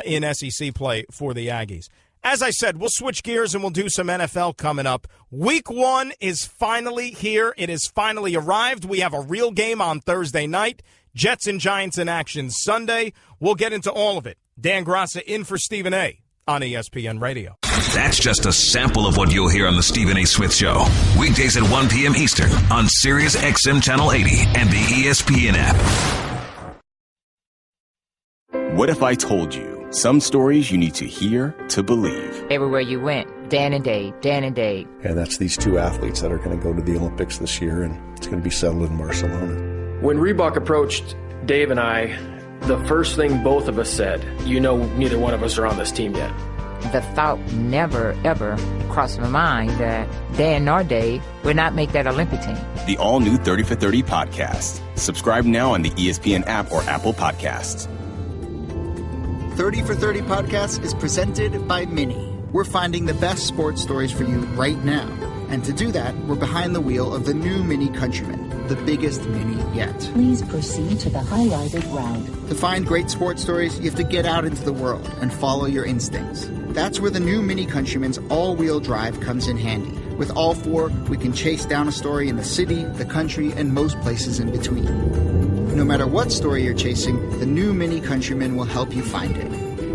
S10: in SEC play for the Aggies. As I said, we'll switch gears and we'll do some NFL coming up. Week 1 is finally here. It has finally arrived. We have a real game on Thursday night. Jets and Giants in action Sunday. We'll get into all of it. Dan Graca in for Stephen A. on ESPN Radio.
S9: That's just a sample of what you'll hear on the Stephen A. Smith Show. Weekdays at 1 p.m. Eastern on Sirius XM Channel 80 and the ESPN app.
S1: What if I told you some stories you need to hear to believe?
S16: Everywhere you went, Dan and Dave.
S17: And that's these two athletes that are going to go to the Olympics this year, and it's going to be settled in Barcelona.
S18: When Reebok approached Dave and I, The first thing both of us said, neither one of us are on this team yet.
S16: The thought never, ever crossed my mind that Dan nor Dave would not make that Olympic team.
S1: The all-new 30 for 30 podcast. Subscribe now on the ESPN app or Apple Podcasts.
S7: 30 for 30 podcast is presented by Mini. We're finding the best sports stories for you right now. And to do that, we're behind the wheel of the new Mini Countryman, the biggest Mini yet.
S8: Please proceed to the highlighted route.
S7: To find great sports stories, you have to get out into the world and follow your instincts. That's where the new Mini Countryman's all-wheel drive comes in handy. With all four, we can chase down a story in the city, the country, and most places in between. No matter what story you're chasing, the new Mini Countryman will help you find it.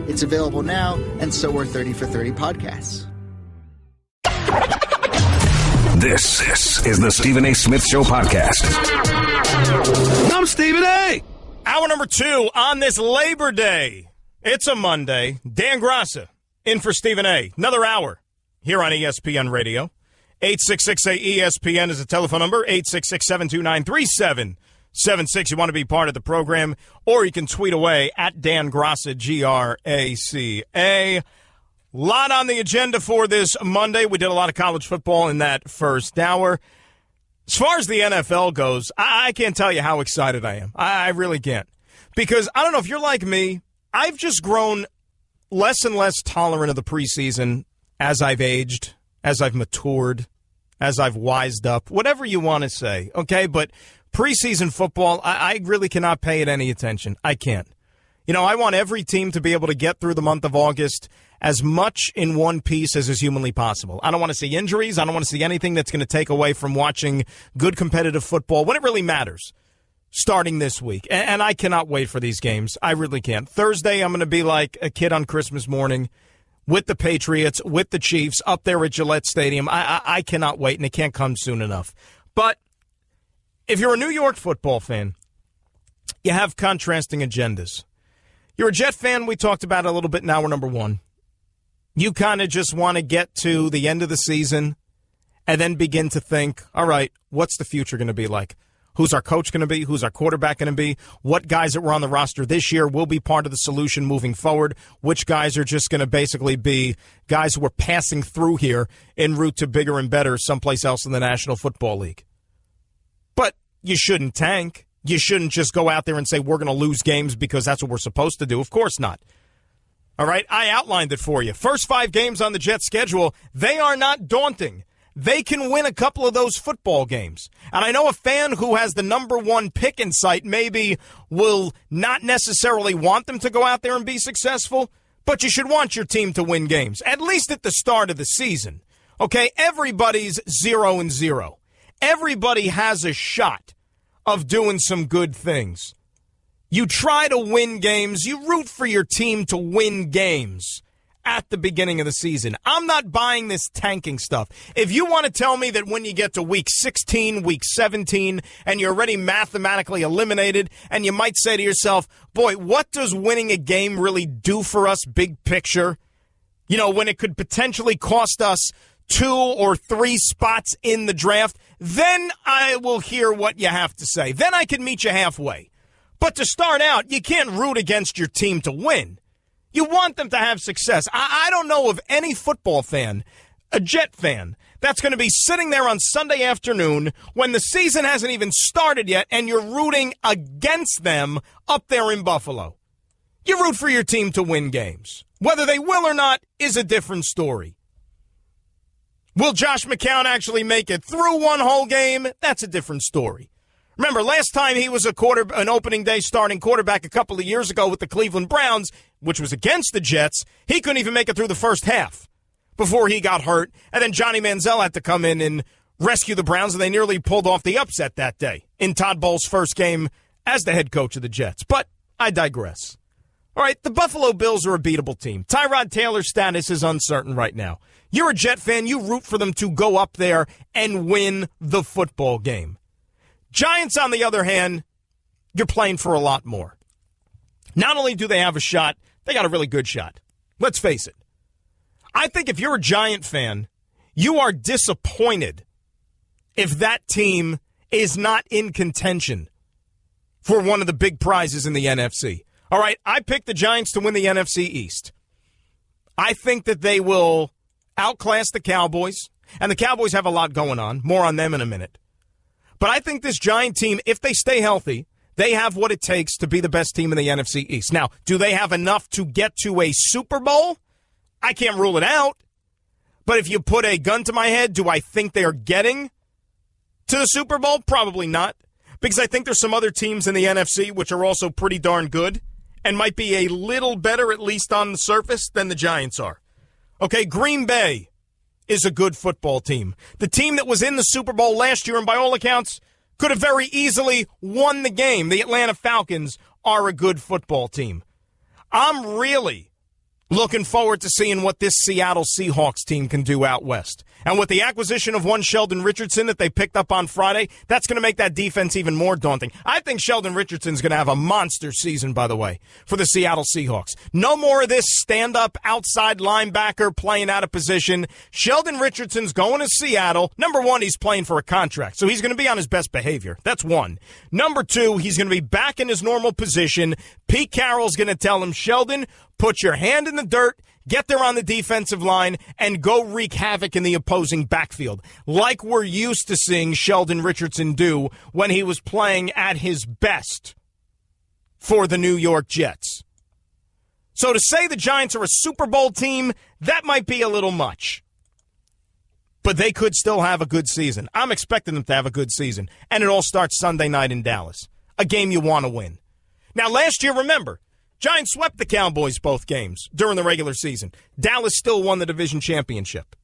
S7: It's available now, and so are 30 for 30 podcasts.
S9: This is the Stephen A. Smith Show podcast.
S10: I'm Stephen A. Hour number 2 on this Labor Day. It's a Monday. Dan Graca in for Stephen A. Another hour here on ESPN Radio. 866-ESPN is the telephone number. 866-729-3776. You want to be part of the program, or you can tweet away at Dan Graca, Graca. Lot on the agenda for this Monday. We did a lot of college football in that first hour. As far as the NFL goes, I can't tell you how excited I am. I really can't. Because I don't know if you're like me, I've just grown less and less tolerant of the preseason as I've aged, as I've matured, as I've wised up, whatever you want to say, okay? But preseason football, I really cannot pay it any attention. I can't. I want every team to be able to get through the month of August as much in one piece as is humanly possible. I don't want to see injuries. I don't want to see anything that's going to take away from watching good competitive football when it really matters starting this week. And I cannot wait for these games. I really can't. Thursday, I'm going to be like a kid on Christmas morning with the Patriots, with the Chiefs, up there at Gillette Stadium. I cannot wait, and it can't come soon enough. But if you're a New York football fan, you have contrasting agendas. You're a Jet fan, we talked about it a little bit in hour number 1. You kind of just want to get to the end of the season and then begin to think, all right, what's the future going to be like? Who's our coach going to be? Who's our quarterback going to be? What guys that were on the roster this year will be part of the solution moving forward? Which guys are just going to basically be guys who are passing through here en route to bigger and better someplace else in the National Football League? But you shouldn't tank. You shouldn't just go out there and say we're going to lose games because that's what we're supposed to do. Of course not. All right, I outlined it for you. First 5 games on the Jets schedule, they are not daunting. They can win a couple of those football games. And I know a fan who has the number 1 pick in sight maybe will not necessarily want them to go out there and be successful, but you should want your team to win games, at least at the start of the season. Okay, everybody's 0-0. Everybody has a shot of doing some good things. You try to win games. You root for your team to win games at the beginning of the season. I'm not buying this tanking stuff. If you want to tell me that when you get to week 16, week 17, and you're already mathematically eliminated, and you might say to yourself, boy, what does winning a game really do for us, big picture? When it could potentially cost us 2 or 3 spots in the draft, then I will hear what you have to say. Then I can meet you halfway. But to start out, you can't root against your team to win. You want them to have success. I don't know of any football fan, a Jet fan, that's going to be sitting there on Sunday afternoon when the season hasn't even started yet and you're rooting against them up there in Buffalo. You root for your team to win games. Whether they will or not is a different story. Will Josh McCown actually make it through one whole game? That's a different story. Remember, last time he was an opening day starting quarterback a couple of years ago with the Cleveland Browns, which was against the Jets, he couldn't even make it through the first half before he got hurt. And then Johnny Manziel had to come in and rescue the Browns, and they nearly pulled off the upset that day in Todd Bowles' first game as the head coach of the Jets. But I digress. All right, the Buffalo Bills are a beatable team. Tyrod Taylor's status is uncertain right now. You're a Jet fan. You root for them to go up there and win the football game. Giants, on the other hand, you're playing for a lot more. Not only do they have a shot, they got a really good shot. Let's face it. I think if you're a Giant fan, you are disappointed if that team is not in contention for one of the big prizes in the NFC. All right, I picked the Giants to win the NFC East. I think that they will outclass the Cowboys, and the Cowboys have a lot going on. More on them in a minute. But I think this Giant team, if they stay healthy, they have what it takes to be the best team in the NFC East. Now, do they have enough to get to a Super Bowl? I can't rule it out. But if you put a gun to my head, do I think they are getting to the Super Bowl? Probably not. Because I think there's some other teams in the NFC which are also pretty darn good and might be a little better, at least on the surface, than the Giants are. Okay, Green Bay is a good football team. The team that was in the Super Bowl last year and by all accounts could have very easily won the game. The Atlanta Falcons are a good football team. I'm really looking forward to seeing what this Seattle Seahawks team can do out west. And with the acquisition of one Sheldon Richardson that they picked up on Friday, that's going to make that defense even more daunting. I think Sheldon Richardson's going to have a monster season, by the way, for the Seattle Seahawks. No more of this stand-up outside linebacker playing out of position. Sheldon Richardson's going to Seattle. Number one, he's playing for a contract, so he's going to be on his best behavior. That's one. Number two, he's going to be back in his normal position. Pete Carroll's going to tell him, Sheldon, put your hand in the dirt, get there on the defensive line, and go wreak havoc in the opposing backfield, like we're used to seeing Sheldon Richardson do when he was playing at his best for the New York Jets. So to say the Giants are a Super Bowl team, that might be a little much. But they could still have a good season. I'm expecting them to have a good season. And it all starts Sunday night in Dallas, a game you want to win. Now, last year, remember, Giants swept the Cowboys both games during the regular season. Dallas still won the division championship.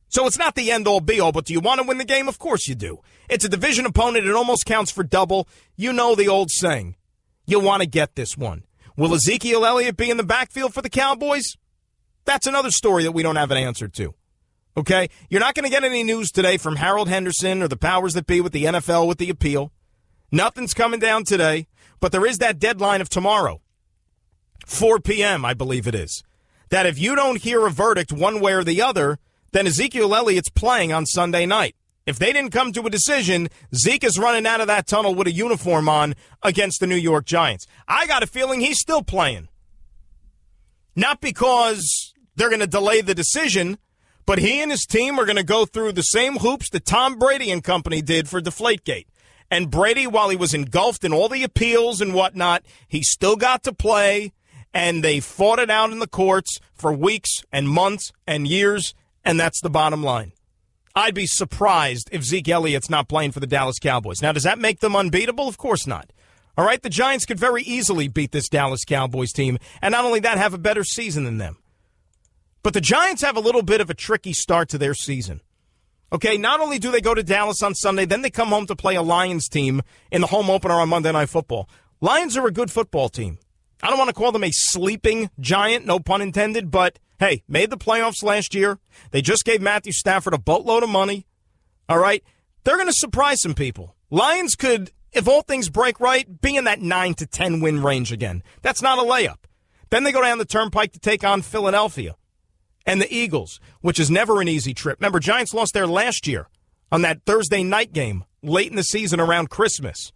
S10: So it's not the end-all, be-all, but do you want to win the game? Of course you do. It's a division opponent. It almost counts for double. You know the old saying. You want to get this one. Will Ezekiel Elliott be in the backfield for the Cowboys? That's another story that we don't have an answer to. Okay? You're not going to get any news today from Harold Henderson or the powers that be with the NFL with the appeal. Nothing's coming down today, but there is that deadline of tomorrow. 4 p.m., I believe it is, that if you don't hear a verdict one way or the other, then Ezekiel Elliott's playing on Sunday night. If they didn't come to a decision, Zeke is running out of that tunnel with a uniform on against the New York Giants. I got a feeling he's still playing. Not because they're going to delay the decision, but he and his team are going to go through the same hoops that Tom Brady and company did for Deflategate. And Brady, while he was engulfed in all the appeals and whatnot, he still got to play. And they fought it out in the courts for weeks and months and years, and that's the bottom line. I'd be surprised if Zeke Elliott's not playing for the Dallas Cowboys. Now, does that make them unbeatable? Of course not. All right, the Giants could very easily beat this Dallas Cowboys team, and not only that, have a better season than them. But the Giants have a little bit of a tricky start to their season. Okay, not only do they go to Dallas on Sunday, then they come home to play a Lions team in the home opener on Monday Night Football. Lions are a good football team. I don't want to call them a sleeping giant, no pun intended, but, hey, made the playoffs last year. They just gave Matthew Stafford a boatload of money. All right? They're going to surprise some people. Lions could, if all things break right, be in that 9 to 10 win range again. That's not a layup. Then they go down the turnpike to take on Philadelphia and the Eagles, which is never an easy trip. Remember, Giants lost there last year on that Thursday night game late in the season around Christmas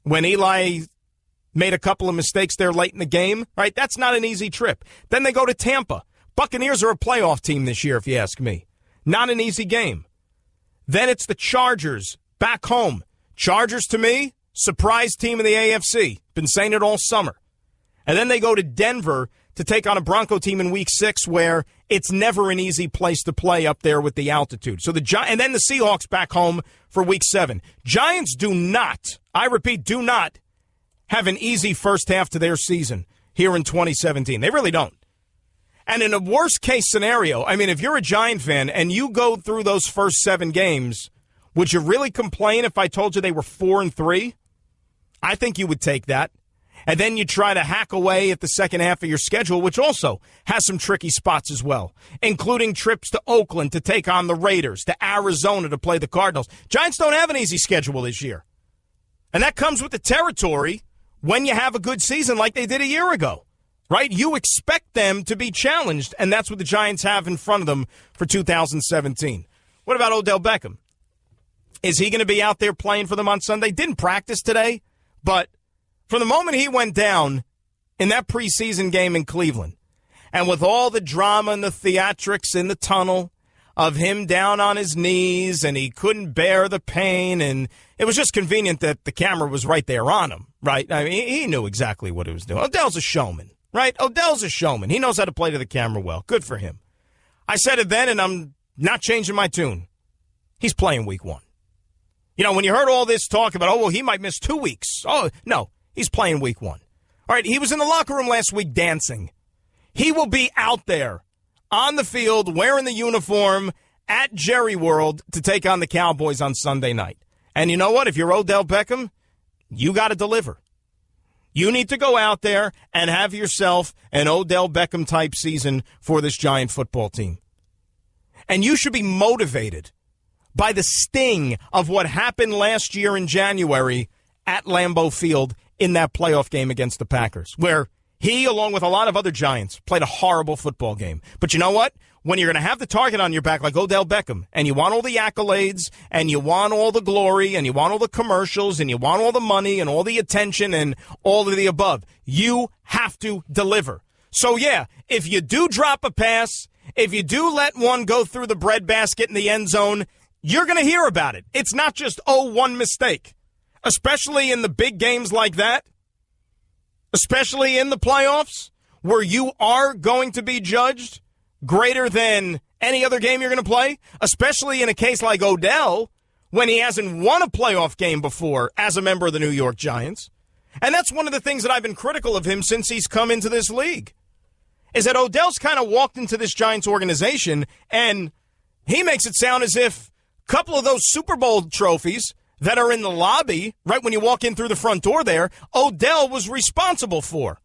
S10: when Eli made a couple of mistakes there late in the game, right? That's not an easy trip. Then they go to Tampa. Buccaneers are a playoff team this year, if you ask me. Not an easy game. Then it's the Chargers back home. Chargers, to me, surprise team in the AFC. Been saying it all summer. And then they go to Denver to take on a Bronco team in Week 6 where it's never an easy place to play up there with the altitude. So and then the Seahawks back home for Week 7. Giants do not, I repeat, do not have an easy first half to their season here in 2017. They really don't. And in a worst-case scenario, I mean, if you're a Giant fan and you go through those first 7 games, would you really complain if I told you they were 4-3? I think you would take that. And then you try to hack away at the second half of your schedule, which also has some tricky spots as well, including trips to Oakland to take on the Raiders, to Arizona to play the Cardinals. Giants don't have an easy schedule this year. And that comes with the territory when you have a good season like they did a year ago, right? You expect them to be challenged, and that's what the Giants have in front of them for 2017. What about Odell Beckham? Is he going to be out there playing for them on Sunday? Didn't practice today, but from the moment he went down, in that preseason game in Cleveland. And with all the drama and the theatrics in the tunnel of him down on his knees and he couldn't bear the pain, and it was just convenient that the camera was right there on him, right? I mean, he knew exactly what he was doing. Odell's a showman, right? Odell's a showman. He knows how to play to the camera well. Good for him. I said it then, and I'm not changing my tune. He's playing week 1. You know, when you heard all this talk about, oh, well, he might miss 2 weeks. Oh, no, he's playing week 1. All right, he was in the locker room last week dancing. He will be out there on the field wearing the uniform at Jerry World to take on the Cowboys on Sunday night. And you know what? If you're Odell Beckham, you got to deliver. You need to go out there and have yourself an Odell Beckham-type season for this Giant football team. And you should be motivated by the sting of what happened last year in January at Lambeau Field in that playoff game against the Packers, where he, along with a lot of other Giants, played a horrible football game. But you know what? When you're going to have the target on your back like Odell Beckham, and you want all the accolades, and you want all the glory, and you want all the commercials, and you want all the money, and all the attention, and all of the above, you have to deliver. So, yeah, if you do drop a pass, if you do let one go through the breadbasket in the end zone, you're going to hear about it. It's not just, one mistake, especially in the big games like that. Especially in the playoffs, where you are going to be judged greater than any other game you're going to play, especially in a case like Odell, when he hasn't won a playoff game before as a member of the New York Giants. And that's one of the things that I've been critical of him since he's come into this league, is that Odell's kind of walked into this Giants organization, and he makes it sound as if a couple of those Super Bowl trophies that are in the lobby, right when you walk in through the front door there, Odell was responsible for.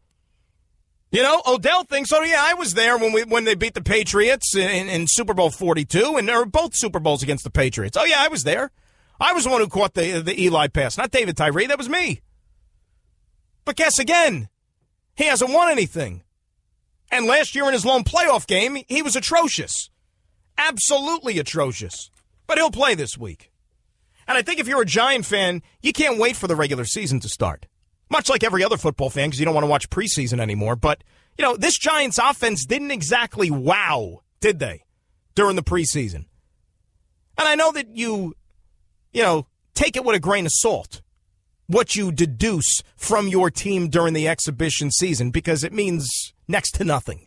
S10: You know, Odell thinks, oh, yeah, I was there when they beat the Patriots in Super Bowl 42, and they were both Super Bowls against the Patriots. Oh, yeah, I was there. I was the one who caught the Eli pass, not David Tyree. That was me. But guess again, he hasn't won anything. And last year in his lone playoff game, he was atrocious. Absolutely atrocious. But he'll play this week. And I think if you're a Giant fan, you can't wait for the regular season to start. Much like every other football fan, because you don't want to watch preseason anymore. But, you know, this Giants offense didn't exactly wow, did they, during the preseason? And I know that you take it with a grain of salt, what you deduce from your team during the exhibition season, because it means next to nothing.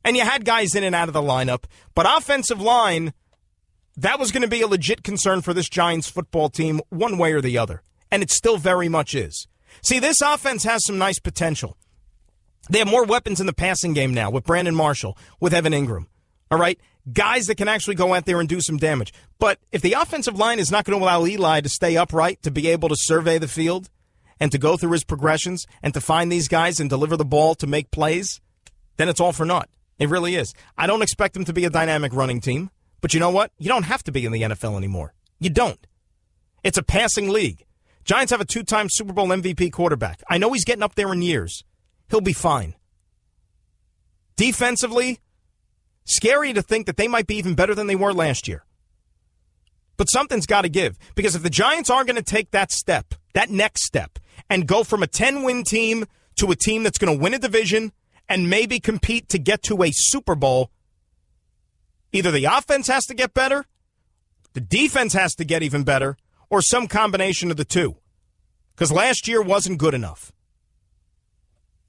S10: And you had guys in and out of the lineup, but offensive line, that was going to be a legit concern for this Giants football team one way or the other, and it still very much is. See, this offense has some nice potential. They have more weapons in the passing game now with Brandon Marshall, with Evan Ingram, all right? Guys that can actually go out there and do some damage. But if the offensive line is not going to allow Eli to stay upright, to be able to survey the field and to go through his progressions and to find these guys and deliver the ball to make plays, then it's all for naught. It really is. I don't expect them to be a dynamic running team. But you know what? You don't have to be in the NFL anymore. You don't. It's a passing league. Giants have a 2-time Super Bowl MVP quarterback. I know he's getting up there in years. He'll be fine. Defensively, scary to think that they might be even better than they were last year. But something's got to give. Because if the Giants are going to take that step, that next step, and go from a 10-win team to a team that's going to win a division and maybe compete to get to a Super Bowl, either the offense has to get better, the defense has to get even better, or some combination of the two. Because last year wasn't good enough.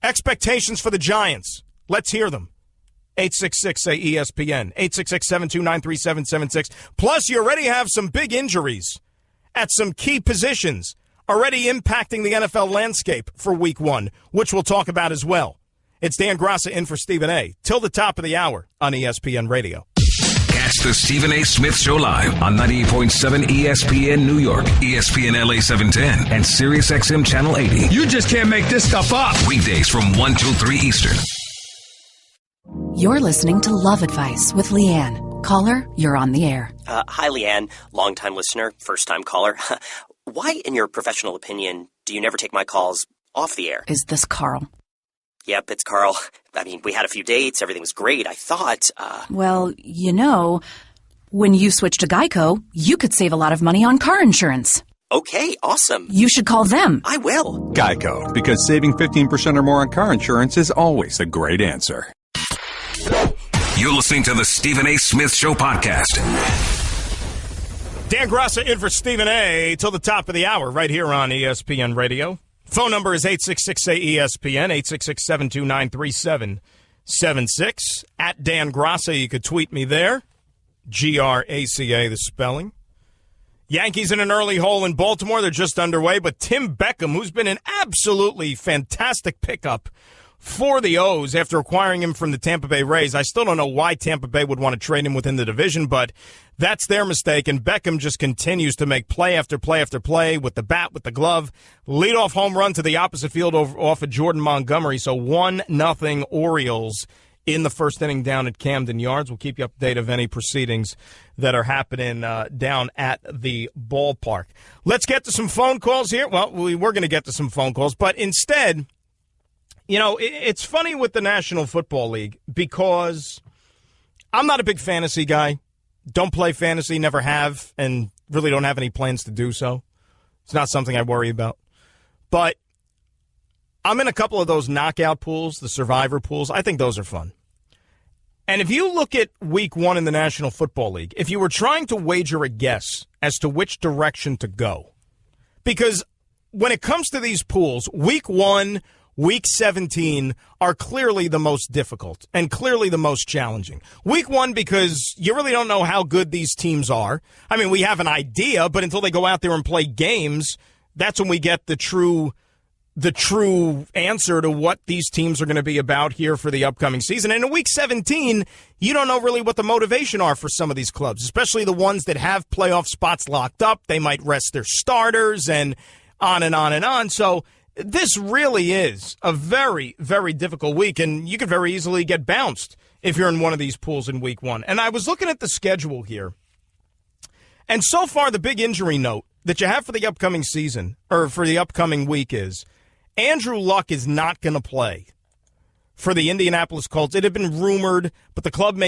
S10: Expectations for the Giants. Let's hear them. 866-SAY-ESPN. 866-729-3776. Plus, you already have some big injuries at some key positions already impacting the NFL landscape for Week 1, which we'll talk about as well. It's Dan Graca in for Stephen A. Till the top of the hour on ESPN Radio.
S9: Catch the Stephen A. Smith Show live on 98.7 ESPN New York, ESPN LA 710, and Sirius XM Channel 80.
S15: You just can't make this stuff up.
S9: Weekdays from 1 till 3 Eastern.
S11: You're listening to Love Advice with Leanne. Caller, you're on the air.
S12: Hi, Leanne. Long-time listener, first-time caller. Why, in your professional opinion, do you never take my calls off the air?
S11: Is this Carl?
S12: Yep, it's Carl. I mean, we had a few dates. Everything was great. I thought,
S11: Well, you know, when you switch to Geico, you could save a lot of money on car insurance.
S12: Okay, awesome.
S11: You should call them.
S12: I will.
S13: Geico, because saving 15% or more on car insurance is always a great answer.
S9: You're listening to the Stephen A. Smith Show podcast.
S10: Dan Graca in for Stephen A. till the top of the hour right here on ESPN Radio. Phone number is 866-ESPN, 866-729-3776. At Dan Graca, you could tweet me there. Graca, the spelling. Yankees in an early hole in Baltimore. They're just underway, but Tim Beckham, who's been an absolutely fantastic pickup for the O's after acquiring him from the Tampa Bay Rays. I still don't know why Tampa Bay would want to trade him within the division, but that's their mistake, and Beckham just continues to make play after play after play with the bat, with the glove. Leadoff home run to the opposite field off of Jordan Montgomery, so 1-0 Orioles in the first inning down at Camden Yards. We'll keep you updated of any proceedings that are happening down at the ballpark. Let's get to some phone calls here. Well, we were going to get to some phone calls, but instead, you know, it's funny with the National Football League because I'm not a big fantasy guy. Don't play fantasy, never have, and really don't have any plans to do so. It's not something I worry about. But I'm in a couple of those knockout pools, the survivor pools. I think those are fun. And if you look at week 1 in the National Football League, if you were trying to wager a guess as to which direction to go, because when it comes to these pools, week 1, Week 17 are clearly the most difficult and clearly the most challenging. Week 1 because you really don't know how good these teams are. I mean, we have an idea, but until they go out there and play games, that's when we get the true answer to what these teams are going to be about here for the upcoming season. And in Week 17, you don't know really what the motivation are for some of these clubs, especially the ones that have playoff spots locked up. They might rest their starters and on and on and on. So this really is a very, very difficult week, and you could very easily get bounced if you're in one of these pools in Week 1. And I was looking at the schedule here, and so far the big injury note that you have for the upcoming season, or for the upcoming week, is Andrew Luck is not going to play for the Indianapolis Colts. It had been rumored, but the club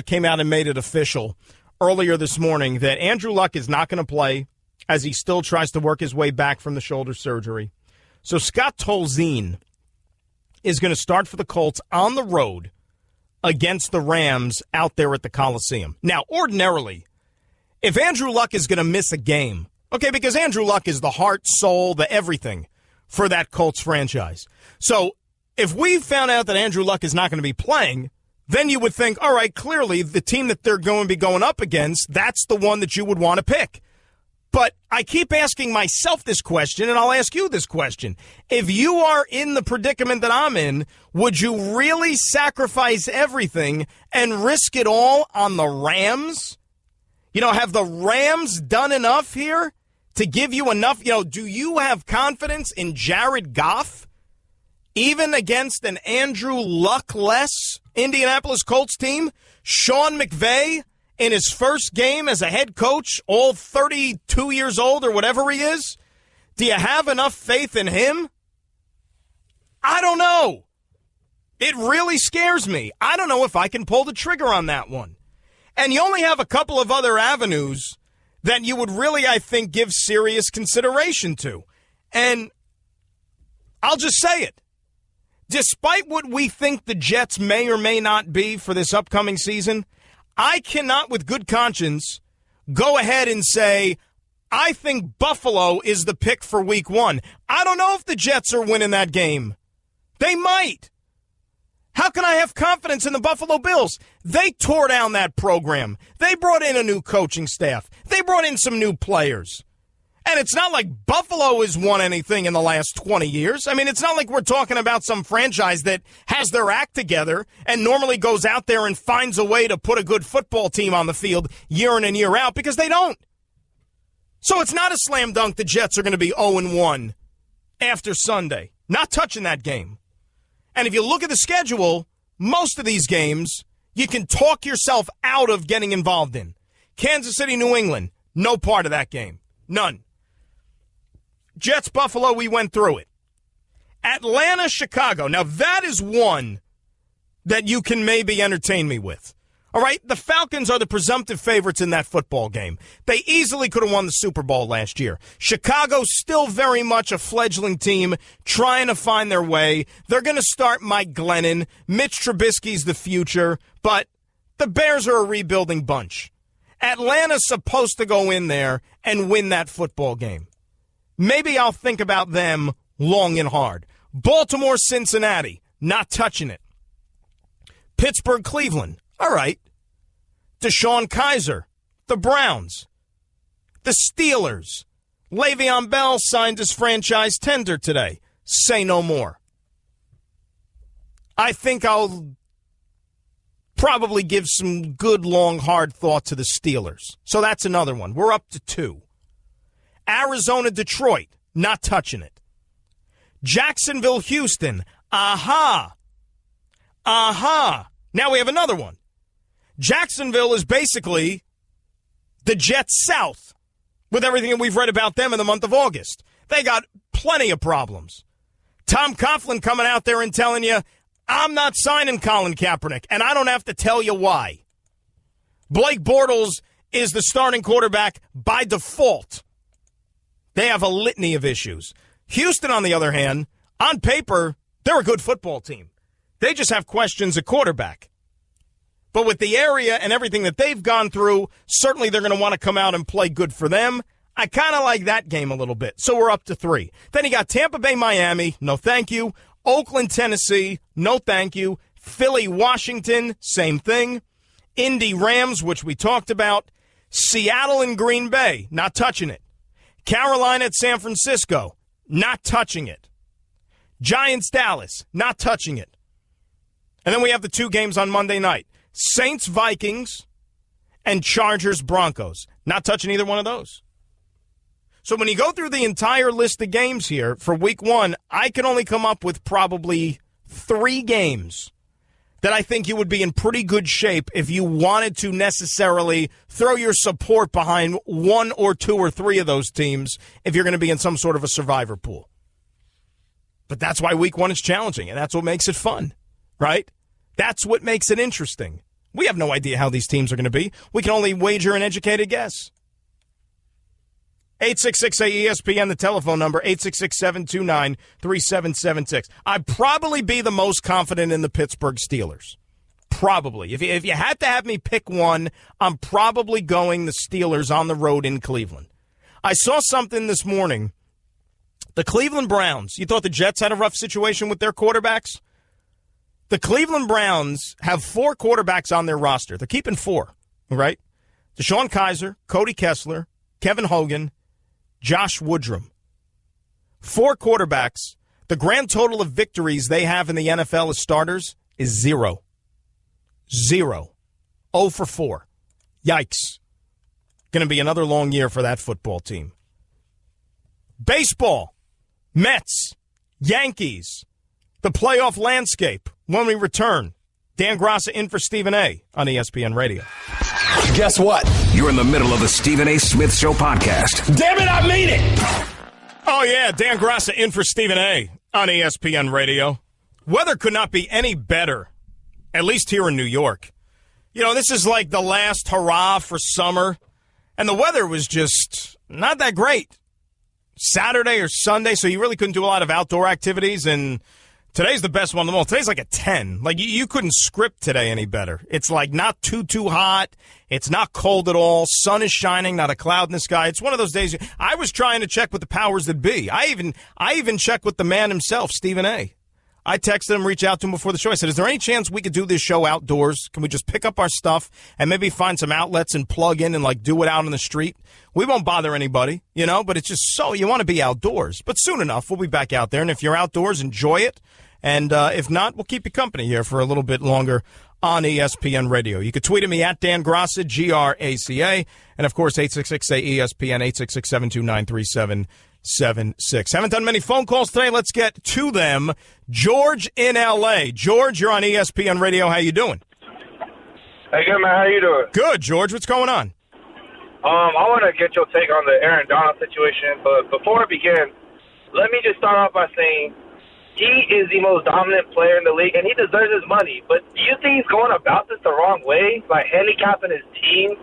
S10: came out and made it official earlier this morning that Andrew Luck is not going to play as he still tries to work his way back from the shoulder surgery. So Scott Tolzien is going to start for the Colts on the road against the Rams out there at the Coliseum. Now, ordinarily, if Andrew Luck is going to miss a game, okay, because Andrew Luck is the heart, soul, the everything for that Colts franchise. So if we found out that Andrew Luck is not going to be playing, then you would think, all right, clearly the team that they're going to be going up against, that's the one that you would want to pick. But I keep asking myself this question, and I'll ask you this question. If you are in the predicament that I'm in, would you really sacrifice everything and risk it all on the Rams? You know, have the Rams done enough here to give you enough? You know, do you have confidence in Jared Goff, even against an Andrew Luck-less Indianapolis Colts team? Sean McVay, in his first game as a head coach, all 32 years old or whatever he is? Do you have enough faith in him? I don't know. It really scares me. I don't know if I can pull the trigger on that one. And you only have a couple of other avenues that you would really, I think, give serious consideration to. And I'll just say it. Despite what we think the Jets may or may not be for this upcoming season, I cannot, with good conscience, go ahead and say, I think Buffalo is the pick for Week 1. I don't know if the Jets are winning that game. They might. How can I have confidence in the Buffalo Bills? They tore down that program. They brought in a new coaching staff. They brought in some new players. And it's not like Buffalo has won anything in the last 20 years. I mean, it's not like we're talking about some franchise that has their act together and normally goes out there and finds a way to put a good football team on the field year in and year out, because they don't. So it's not a slam dunk the Jets are going to be 0-1 after Sunday. Not touching that game. And if you look at the schedule, most of these games you can talk yourself out of getting involved in. Kansas City, New England, no part of that game. None. Jets, Buffalo, we went through it. Atlanta, Chicago. Now, that is one that you can maybe entertain me with. All right, the Falcons are the presumptive favorites in that football game. They easily could have won the Super Bowl last year. Chicago's still very much a fledgling team trying to find their way. They're going to start Mike Glennon. Mitch Trubisky's the future, but the Bears are a rebuilding bunch. Atlanta's supposed to go in there and win that football game. Maybe I'll think about them long and hard. Baltimore, Cincinnati, not touching it. Pittsburgh, Cleveland. All right. Deshaun Kaiser, the Browns, the Steelers. Le'Veon Bell signed his franchise tender today. Say no more. I think I'll probably give some good, long, hard thought to the Steelers. So that's another one. We're up to 2. Arizona, Detroit, not touching it. Jacksonville, Houston, aha. Now we have another one. Jacksonville is basically the Jets South with everything that we've read about them in the month of August. They got plenty of problems. Tom Coughlin coming out there and telling you, I'm not signing Colin Kaepernick, and I don't have to tell you why. Blake Bortles is the starting quarterback by default. They have a litany of issues. Houston, on the other hand, on paper, they're a good football team. They just have questions at quarterback. But with the area and everything that they've gone through, certainly they're going to want to come out and play good for them. I kind of like that game a little bit. So we're up to 3. Then you got Tampa Bay, Miami. No, thank you. Oakland, Tennessee. No, thank you. Philly, Washington. Same thing. Indy, Rams, which we talked about. Seattle and Green Bay. Not touching it. Carolina at San Francisco. Not touching it. Giants, Dallas. Not touching it. And then we have the 2 games on Monday night. Saints, Vikings, and Chargers, Broncos. Not touching either one of those. So when you go through the entire list of games here for week 1, I can only come up with probably 3 games that I think you would be in pretty good shape if you wanted to necessarily throw your support behind 1 or 2 or 3 of those teams if you're going to be in some sort of a survivor pool. But that's why week 1 is challenging, and that's what makes it fun, right? That's what makes it interesting. We have no idea how these teams are going to be. We can only wager an educated guess. 866-ESPN, the telephone number, 866-729-3776. I'd probably be the most confident in the Pittsburgh Steelers. Probably. If you had to have me pick one, I'm probably going the Steelers on the road in Cleveland. I saw something this morning. The Cleveland Browns, you thought the Jets had a rough situation with their quarterbacks? The Cleveland Browns have 4 quarterbacks on their roster. They're keeping 4, right? Deshaun Kaiser, Cody Kessler, Kevin Hogan, Josh Woodrum. 4 quarterbacks. The grand total of victories they have in the NFL as starters is 0. 0. 0 for 4. Yikes. Going to be another long year for that football team. Baseball. Mets. Yankees. The playoff landscape. When we return, Dan Graca in for Stephen A. on ESPN Radio.
S9: Guess what? You're in the middle of the Stephen A. Smith Show podcast.
S15: Damn it, I mean it!
S10: Oh, yeah, Dan Graca in for Stephen A. on ESPN Radio. Weather could not be any better, at least here in New York. You know, this is like the last hurrah for summer, and the weather was just not that great. Saturday or Sunday, so you really couldn't do a lot of outdoor activities, and today's the best one of them all. Today's like a 10. Like, you couldn't script today any better. It's like not too hot. It's not cold at all. Sun is shining, not a cloud in the sky. It's one of those days. I was trying to check with the powers that be. I even checked with the man himself, Stephen A. I texted him, reached out to him before the show. I said, is there any chance we could do this show outdoors? Can we just pick up our stuff and maybe find some outlets and plug in and, like, do it out on the street? We won't bother anybody, you know, but it's just so you want to be outdoors. But soon enough, we'll be back out there. And if you're outdoors, enjoy it. And if not, we'll keep you company here for a little bit longer on ESPN Radio. You can tweet at me at Dan Graca, Graca. And, of course, 866-ESPN, 866-729-3776. Haven't done many phone calls today. Let's get to them. George in L.A. George, you're on ESPN Radio. How you doing?
S19: Hey, good, man. How you doing?
S10: Good, George. What's going on?
S19: I want to get your take on the Aaron Donald situation. But before I begin, let me just start off by saying he is the most dominant player in the league, and he deserves his money. But do you think he's going about this the wrong way, like handicapping his team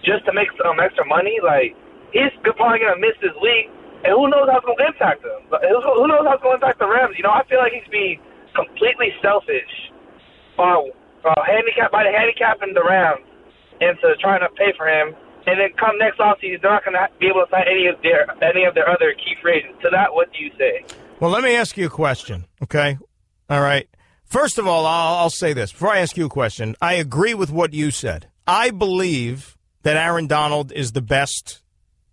S19: just to make some extra money? Like, he's probably going to miss this week, and who knows how it's going to impact him? Who knows how it's going to impact the Rams? You know, I feel like he's being completely selfish by handicapping the Rams into trying to pay for him. And then come next offseason, they're not going to be able to sign any of their other key free agents. To that, what do you say?
S10: Well, let me ask you a question, okay? All right. First of all, I'll say this. Before I ask you a question, I agree with what you said. I believe that Aaron Donald is the best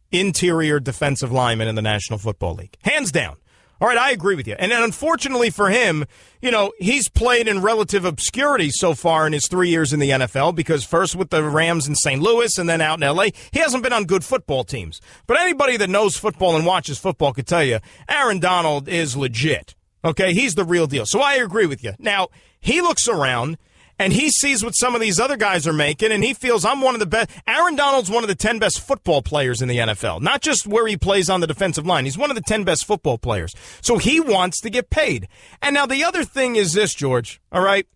S10: interior defensive lineman in the National Football League. Hands down. All right, I agree with you. And then unfortunately for him, you know, he's played in relative obscurity so far in his 3 years in the NFL because first with the Rams in St. Louis and then out in L.A., he hasn't been on good football teams. But anybody that knows football and watches football could tell you Aaron Donald is legit. Okay, he's the real deal. So I agree with you. Now, he looks around and he sees what some of these other guys are making, and he feels I'm one of the best. Aaron Donald's one of the 10 best football players in the NFL, not just where he plays on the defensive line. He's one of the 10 best football players. So he wants to get paid. And now the other thing is this, George, all right?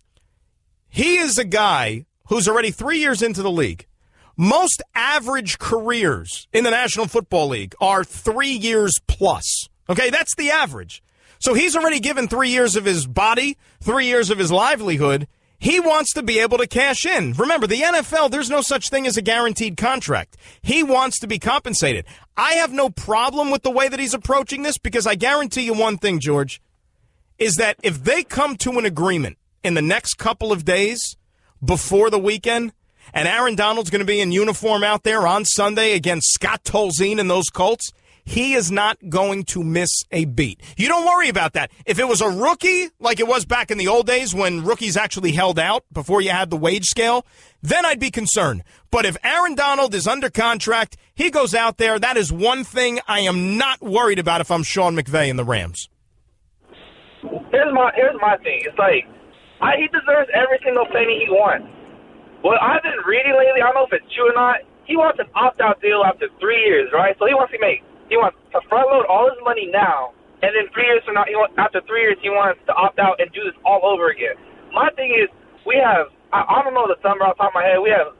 S10: He is a guy who's already 3 years into the league. Most average careers in the National Football League are 3 years plus. Okay, that's the average. So he's already given 3 years of his body, 3 years of his livelihood. He wants to be able to cash in. Remember, the NFL, there's no such thing as a guaranteed contract. He wants to be compensated. I have no problem with the way that he's approaching this because I guarantee you one thing, George, is that if they come to an agreement in the next couple of days before the weekend, and Aaron Donald's going to be in uniform out there on Sunday against Scott Tolzien and those Colts, he is not going to miss a beat. You don't worry about that. If it was a rookie, like it was back in the old days when rookies actually held out before you had the wage scale, then I'd be concerned. But if Aaron Donald is under contract, he goes out there, that is one thing I am not worried about if I'm Sean McVay and the Rams.
S19: Here's my thing. It's like, he deserves every single penny he wants. What I've been reading lately, I don't know if it's true or not, he wants an opt-out deal after 3 years, right? So he wants to front load all his money now, and then 3 years from now, after 3 years, he wants to opt out and do this all over again. My thing is, we have, I don't know the number off the top of my head, we have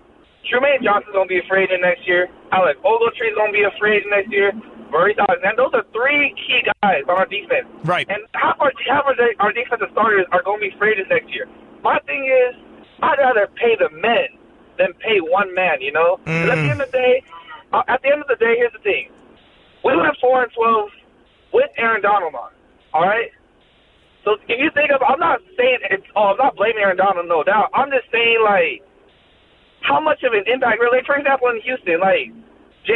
S19: Trumaine Johnson's going to be a free agent next year, Alec Ogletree's going to be a free agent next year, Maurice Alexander. Those are three key guys on our defense.
S10: Right.
S19: And half our defensive starters are going to be free agents next year. My thing is, I'd rather pay the men than pay one man, you know? But at the end of the day, here's the thing. We went 4-12 with Aaron Donald on, all right? So if you think of, I'm not saying I'm not blaming Aaron Donald, no doubt. I'm just saying, like, how much of an impact, really, for example, in Houston, like,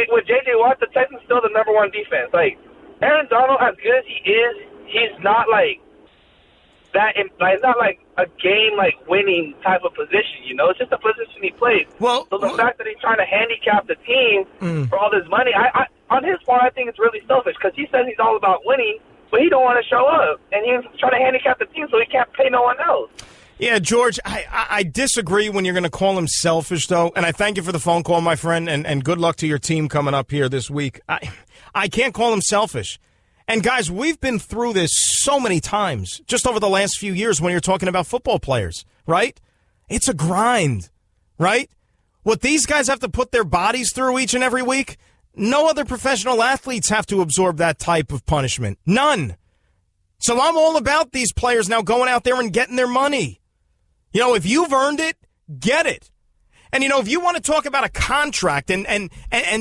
S19: with J.J. Watt, the Texans still the number one defense. Like, Aaron Donald, as good as he is, he's not, like, it's not like a game, like, winning type of position, you know? It's just a position he plays. So the fact that he's trying to handicap the team for all this money, on his part, I think it's really selfish because he says he's all about winning, but he don't want to show up. And he's trying to handicap the team so he can't pay no one else.
S10: Yeah, George, I disagree when you're going to call him selfish, though. And I thank you for the phone call, my friend, and good luck to your team coming up here this week. I can't call him selfish. And, guys, we've been through this so many times just over the last few years when you're talking about football players, right? It's a grind, right? What these guys have to put their bodies through each and every week, no other professional athletes have to absorb that type of punishment. None. So I'm all about these players now going out there and getting their money. You know, if you've earned it, get it. And, you know, if you want to talk about a contract and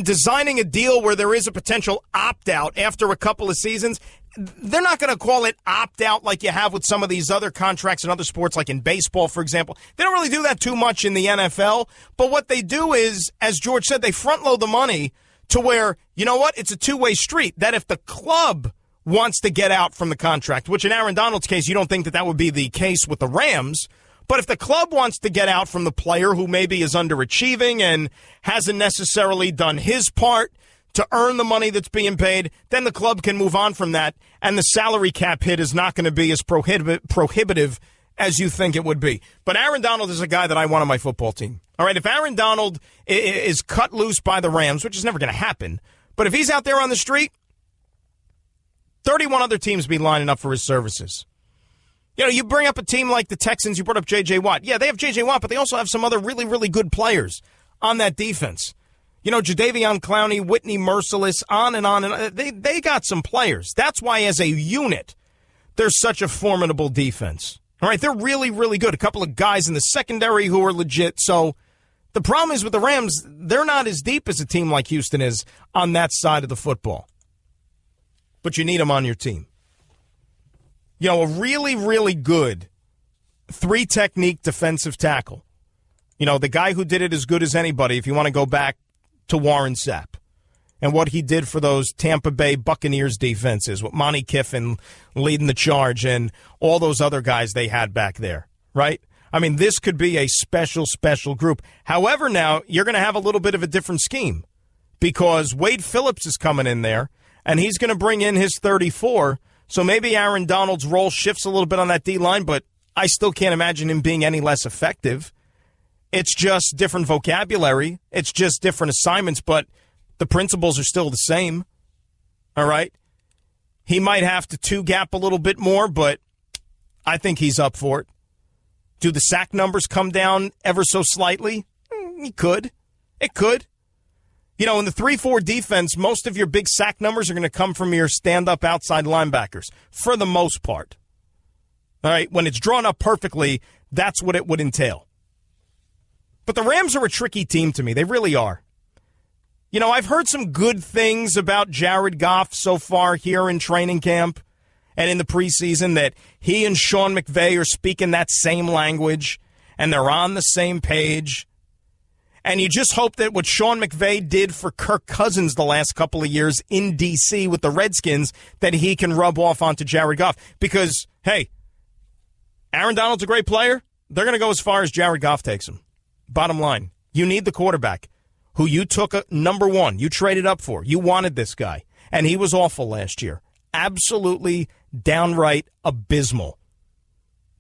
S10: designing a deal where there is a potential opt-out after a couple of seasons, they're not going to call it opt-out like you have with some of these other contracts in other sports, like in baseball, for example. They don't really do that too much in the NFL. But what they do is, as George said, they front-load the money to where, you know what, it's a two-way street. That if the club wants to get out from the contract, which in Aaron Donald's case, you don't think that would be the case with the Rams, but if the club wants to get out from the player who maybe is underachieving and hasn't necessarily done his part to earn the money that's being paid, then the club can move on from that, and the salary cap hit is not going to be as prohibitive as you think it would be. But Aaron Donald is a guy that I want on my football team. All right, if Aaron Donald is cut loose by the Rams, which is never going to happen, but if he's out there on the street, 31 other teams be lining up for his services. You bring up a team like the Texans, you brought up J.J. Watt. Yeah, they have J.J. Watt, but they also have some other really, really good players on that defense. Jadeveon Clowney, Whitney Merciless, on and on. And they got some players. That's why, as a unit, they're such a formidable defense. All right, they're really, really good. A couple of guys in the secondary who are legit. So the problem is with the Rams, they're not as deep as a team like Houston is on that side of the football. But you need them on your team. A really, really good three-technique defensive tackle. The guy who did it as good as anybody, if you want to go back to Warren Sapp and what he did for those Tampa Bay Buccaneers defenses with Monty Kiffin leading the charge and all those other guys they had back there, right? I mean, this could be a special, special group. However, now you're going to have a little bit of a different scheme because Wade Phillips is coming in there, and he's going to bring in his 34. So maybe Aaron Donald's role shifts a little bit on that D-line, but I still can't imagine him being any less effective. It's just different vocabulary. It's just different assignments, but the principles are still the same. All right? He might have to two-gap a little bit more, but I think he's up for it. Do the sack numbers come down ever so slightly? It could. It could. In the 3-4 defense, most of your big sack numbers are going to come from your stand-up outside linebackers, for the most part. All right? When it's drawn up perfectly, that's what it would entail. But the Rams are a tricky team to me. They really are. I've heard some good things about Jared Goff so far here in training camp and in the preseason, that he and Sean McVay are speaking that same language and they're on the same page. And you just hope that what Sean McVay did for Kirk Cousins the last couple of years in D.C. with the Redskins, that he can rub off onto Jared Goff. Because, hey, Aaron Donald's a great player. They're going to go as far as Jared Goff takes him. Bottom line, you need the quarterback who you took number one. You traded up for. You wanted this guy. And he was awful last year. Absolutely downright abysmal.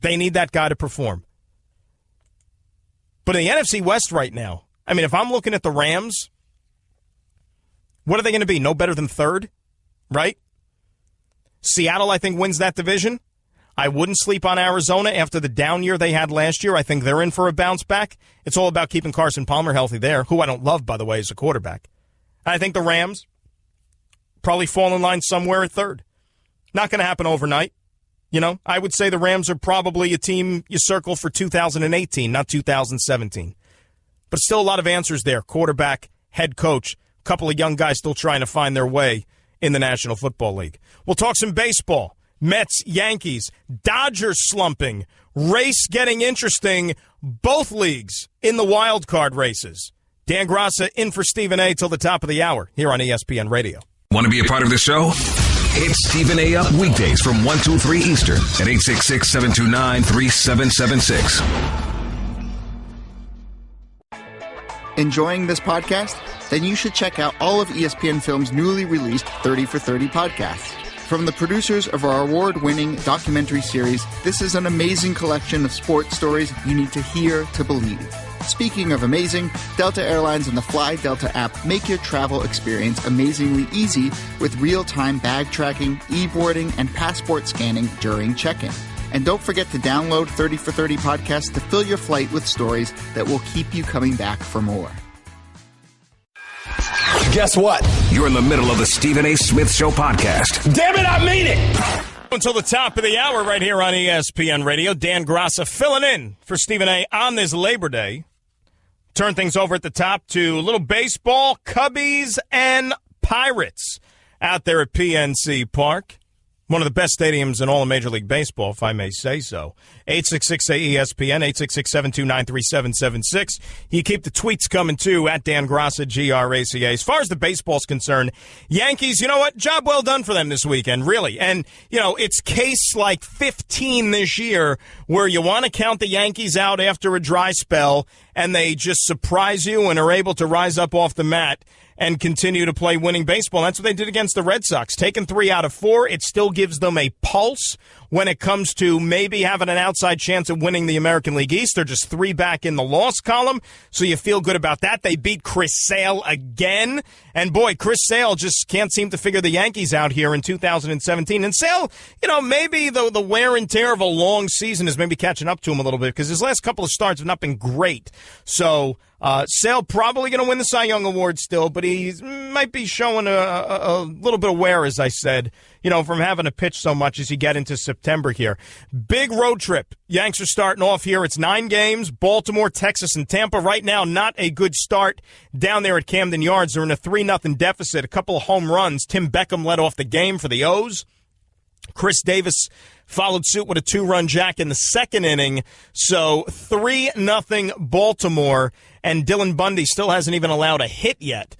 S10: They need that guy to perform. But in the NFC West right now, I mean, if I'm looking at the Rams, what are they going to be? No better than third, right? Seattle, I think, wins that division. I wouldn't sleep on Arizona after the down year they had last year. I think they're in for a bounce back. It's all about keeping Carson Palmer healthy there, who I don't love, by the way, as a quarterback. I think the Rams probably fall in line somewhere at third. Not going to happen overnight. I would say the Rams are probably a team you circle for 2018, not 2017. But still a lot of answers there. Quarterback, head coach, a couple of young guys still trying to find their way in the National Football League. We'll talk some baseball. Mets, Yankees, Dodgers slumping, race getting interesting, both leagues in the wild card races. Dan Graca in for Stephen A. till the top of the hour here on ESPN Radio.
S9: Want to be a part of the show? Hit Stephen A. up weekdays from 1 to 3 Eastern at 866-729-3776.
S7: Enjoying this podcast? Then you should check out all of ESPN Film's newly released 30 for 30 podcasts. From the producers of our award-winning documentary series, this is an amazing collection of sports stories you need to hear to believe. Speaking of amazing, Delta Airlines and the Fly Delta app make your travel experience amazingly easy with real-time bag tracking, e-boarding, and passport scanning during check-in. And don't forget to download 30 for 30 podcast to fill your flight with stories that will keep you coming back for more.
S15: Guess what?
S9: You're in the middle of the Stephen A. Smith Show podcast.
S15: Damn it, I mean it!
S10: Until the top of the hour right here on ESPN Radio. Dan Graca filling in for Stephen A. on this Labor Day. Turn things over at the top to a little baseball, Cubbies and Pirates out there at PNC Park. One of the best stadiums in all of Major League Baseball, if I may say so. 866-ESPN, 866-729-3776. You keep the tweets coming, too, at Dan Graca, Graca. As far as the baseball's concerned, Yankees, you know what? Job well done for them this weekend, really. And, it's case like 15 this year where you want to count the Yankees out after a dry spell, and they just surprise you and are able to rise up off the mat and continue to play winning baseball. That's what they did against the Red Sox. Taking 3 out of 4, it still gives them a pulse when it comes to maybe having an outside chance at winning the American League East. They're just 3 back in the loss column, so you feel good about that. They beat Chris Sale again, and boy, Chris Sale just can't seem to figure the Yankees out here in 2017. And Sale, maybe the wear and tear of a long season is maybe catching up to him a little bit because his last couple of starts have not been great. So Sale probably going to win the Cy Young Award still, but he might be showing a little bit of wear, as I said, from having to pitch so much as you get into September here. Big road trip. Yanks are starting off here. It's 9 games, Baltimore, Texas, and Tampa. Right now, not a good start down there at Camden Yards. They're in a 3-0 deficit, a couple of home runs. Tim Beckham led off the game for the O's. Chris Davis followed suit with a 2-run jack in the second inning. So 3-0 Baltimore, and Dylan Bundy still hasn't even allowed a hit yet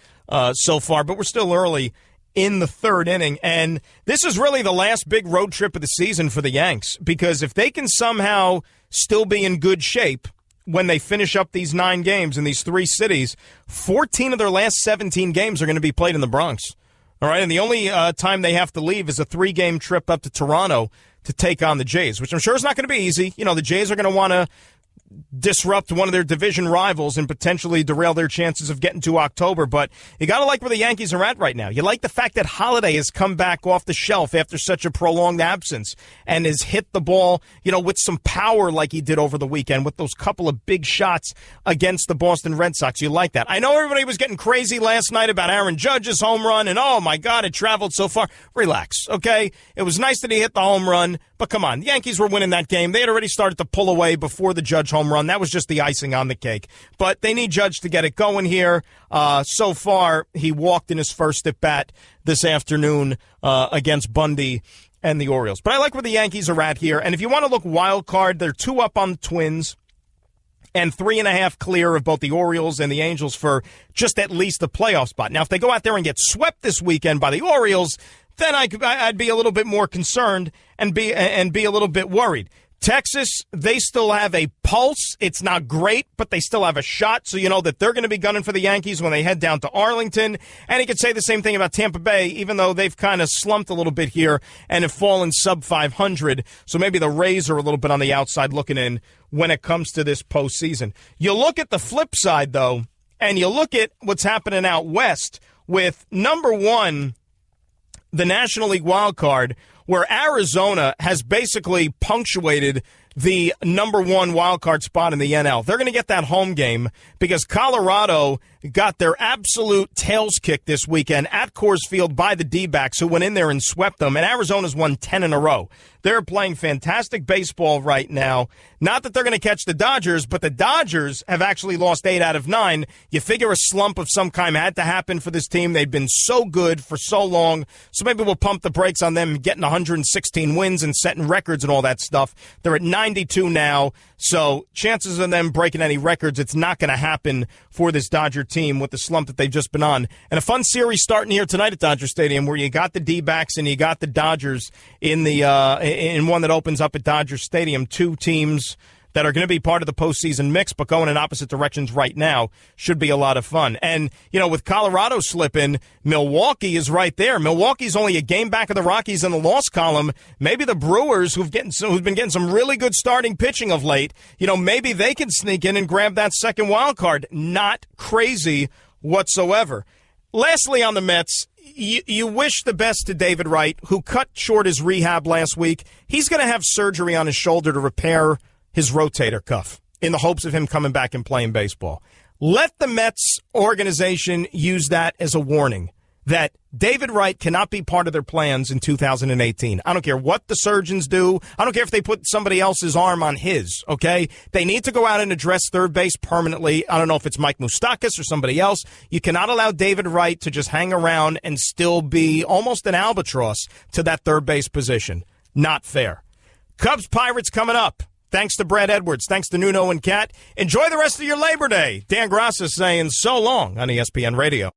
S10: so far, but we're still early in the third inning. And this is really the last big road trip of the season for the Yanks, because if they can somehow still be in good shape when they finish up these 9 games in these 3 cities, 14 of their last 17 games are going to be played in the Bronx. All right, and the only time they have to leave is a 3-game trip up to Toronto to take on the Jays, which I'm sure is not going to be easy. The Jays are going to want to disrupt one of their division rivals and potentially derail their chances of getting to October. But you got to like where the Yankees are at right now. You like the fact that Holiday has come back off the shelf after such a prolonged absence and has hit the ball, with some power like he did over the weekend with those couple of big shots against the Boston Red Sox. You like that. I know everybody was getting crazy last night about Aaron Judge's home run and, oh, my God, it traveled so far. Relax, okay? It was nice that he hit the home run, but come on. The Yankees were winning that game. They had already started to pull away before the Judge home run. That was just the icing on the cake. But they need Judge to get it going here. So far, he walked in his first at-bat this afternoon against Bundy and the Orioles. But I like where the Yankees are at here. And if you want to look wild card, they're 2 up on the Twins and 3.5 clear of both the Orioles and the Angels for just at least a playoff spot. Now, if they go out there and get swept this weekend by the Orioles, then I'd be a little bit more concerned and be a little bit worried. Texas, they still have a pulse. It's not great, but they still have a shot, so you know that they're going to be gunning for the Yankees when they head down to Arlington. And you could say the same thing about Tampa Bay, even though they've kind of slumped a little bit here and have fallen sub 500. So maybe the Rays are a little bit on the outside looking in when it comes to this postseason. You look at the flip side, though, and you look at what's happening out west with number 1, the National League wild card, where Arizona has basically punctuated the number 1 wild card spot in the NL. They're going to get that home game because Colorado got their absolute tails kicked this weekend at Coors Field by the D-backs, who went in there and swept them, and Arizona's won 10 in a row. They're playing fantastic baseball right now. Not that they're going to catch the Dodgers, but the Dodgers have actually lost 8 out of 9. You figure a slump of some kind had to happen for this team. They've been so good for so long, so maybe we'll pump the brakes on them getting 116 wins and setting records and all that stuff. They're at 92 now, so chances of them breaking any records, it's not going to happen for this Dodger team with the slump that they've just been on. And a fun series starting here tonight at Dodger Stadium where you got the D-backs and you got the Dodgers in the in one that opens up at Dodger Stadium. 2 teams that are going to be part of the postseason mix, but going in opposite directions right now should be a lot of fun. And, you know, with Colorado slipping, Milwaukee is right there. Milwaukee's only a game back of the Rockies in the loss column. Maybe the Brewers, who've been getting some really good starting pitching of late, you know, maybe they can sneak in and grab that second wild card. Not crazy whatsoever. Lastly, on the Mets, you wish the best to David Wright, who cut short his rehab last week. He's going to have surgery on his shoulder to repair his rotator cuff in the hopes of him coming back and playing baseball. Let the Mets organization use that as a warning that David Wright cannot be part of their plans in 2018. I don't care what the surgeons do. I don't care if they put somebody else's arm on his, okay? They need to go out and address third base permanently. I don't know if it's Mike Moustakas or somebody else. You cannot allow David Wright to just hang around and still be almost an albatross to that third base position. Not fair. Cubs-Pirates coming up. Thanks to Brad Edwards. Thanks to Nuno and Kat. Enjoy the rest of your Labor Day. Dan Graca saying so long on ESPN Radio.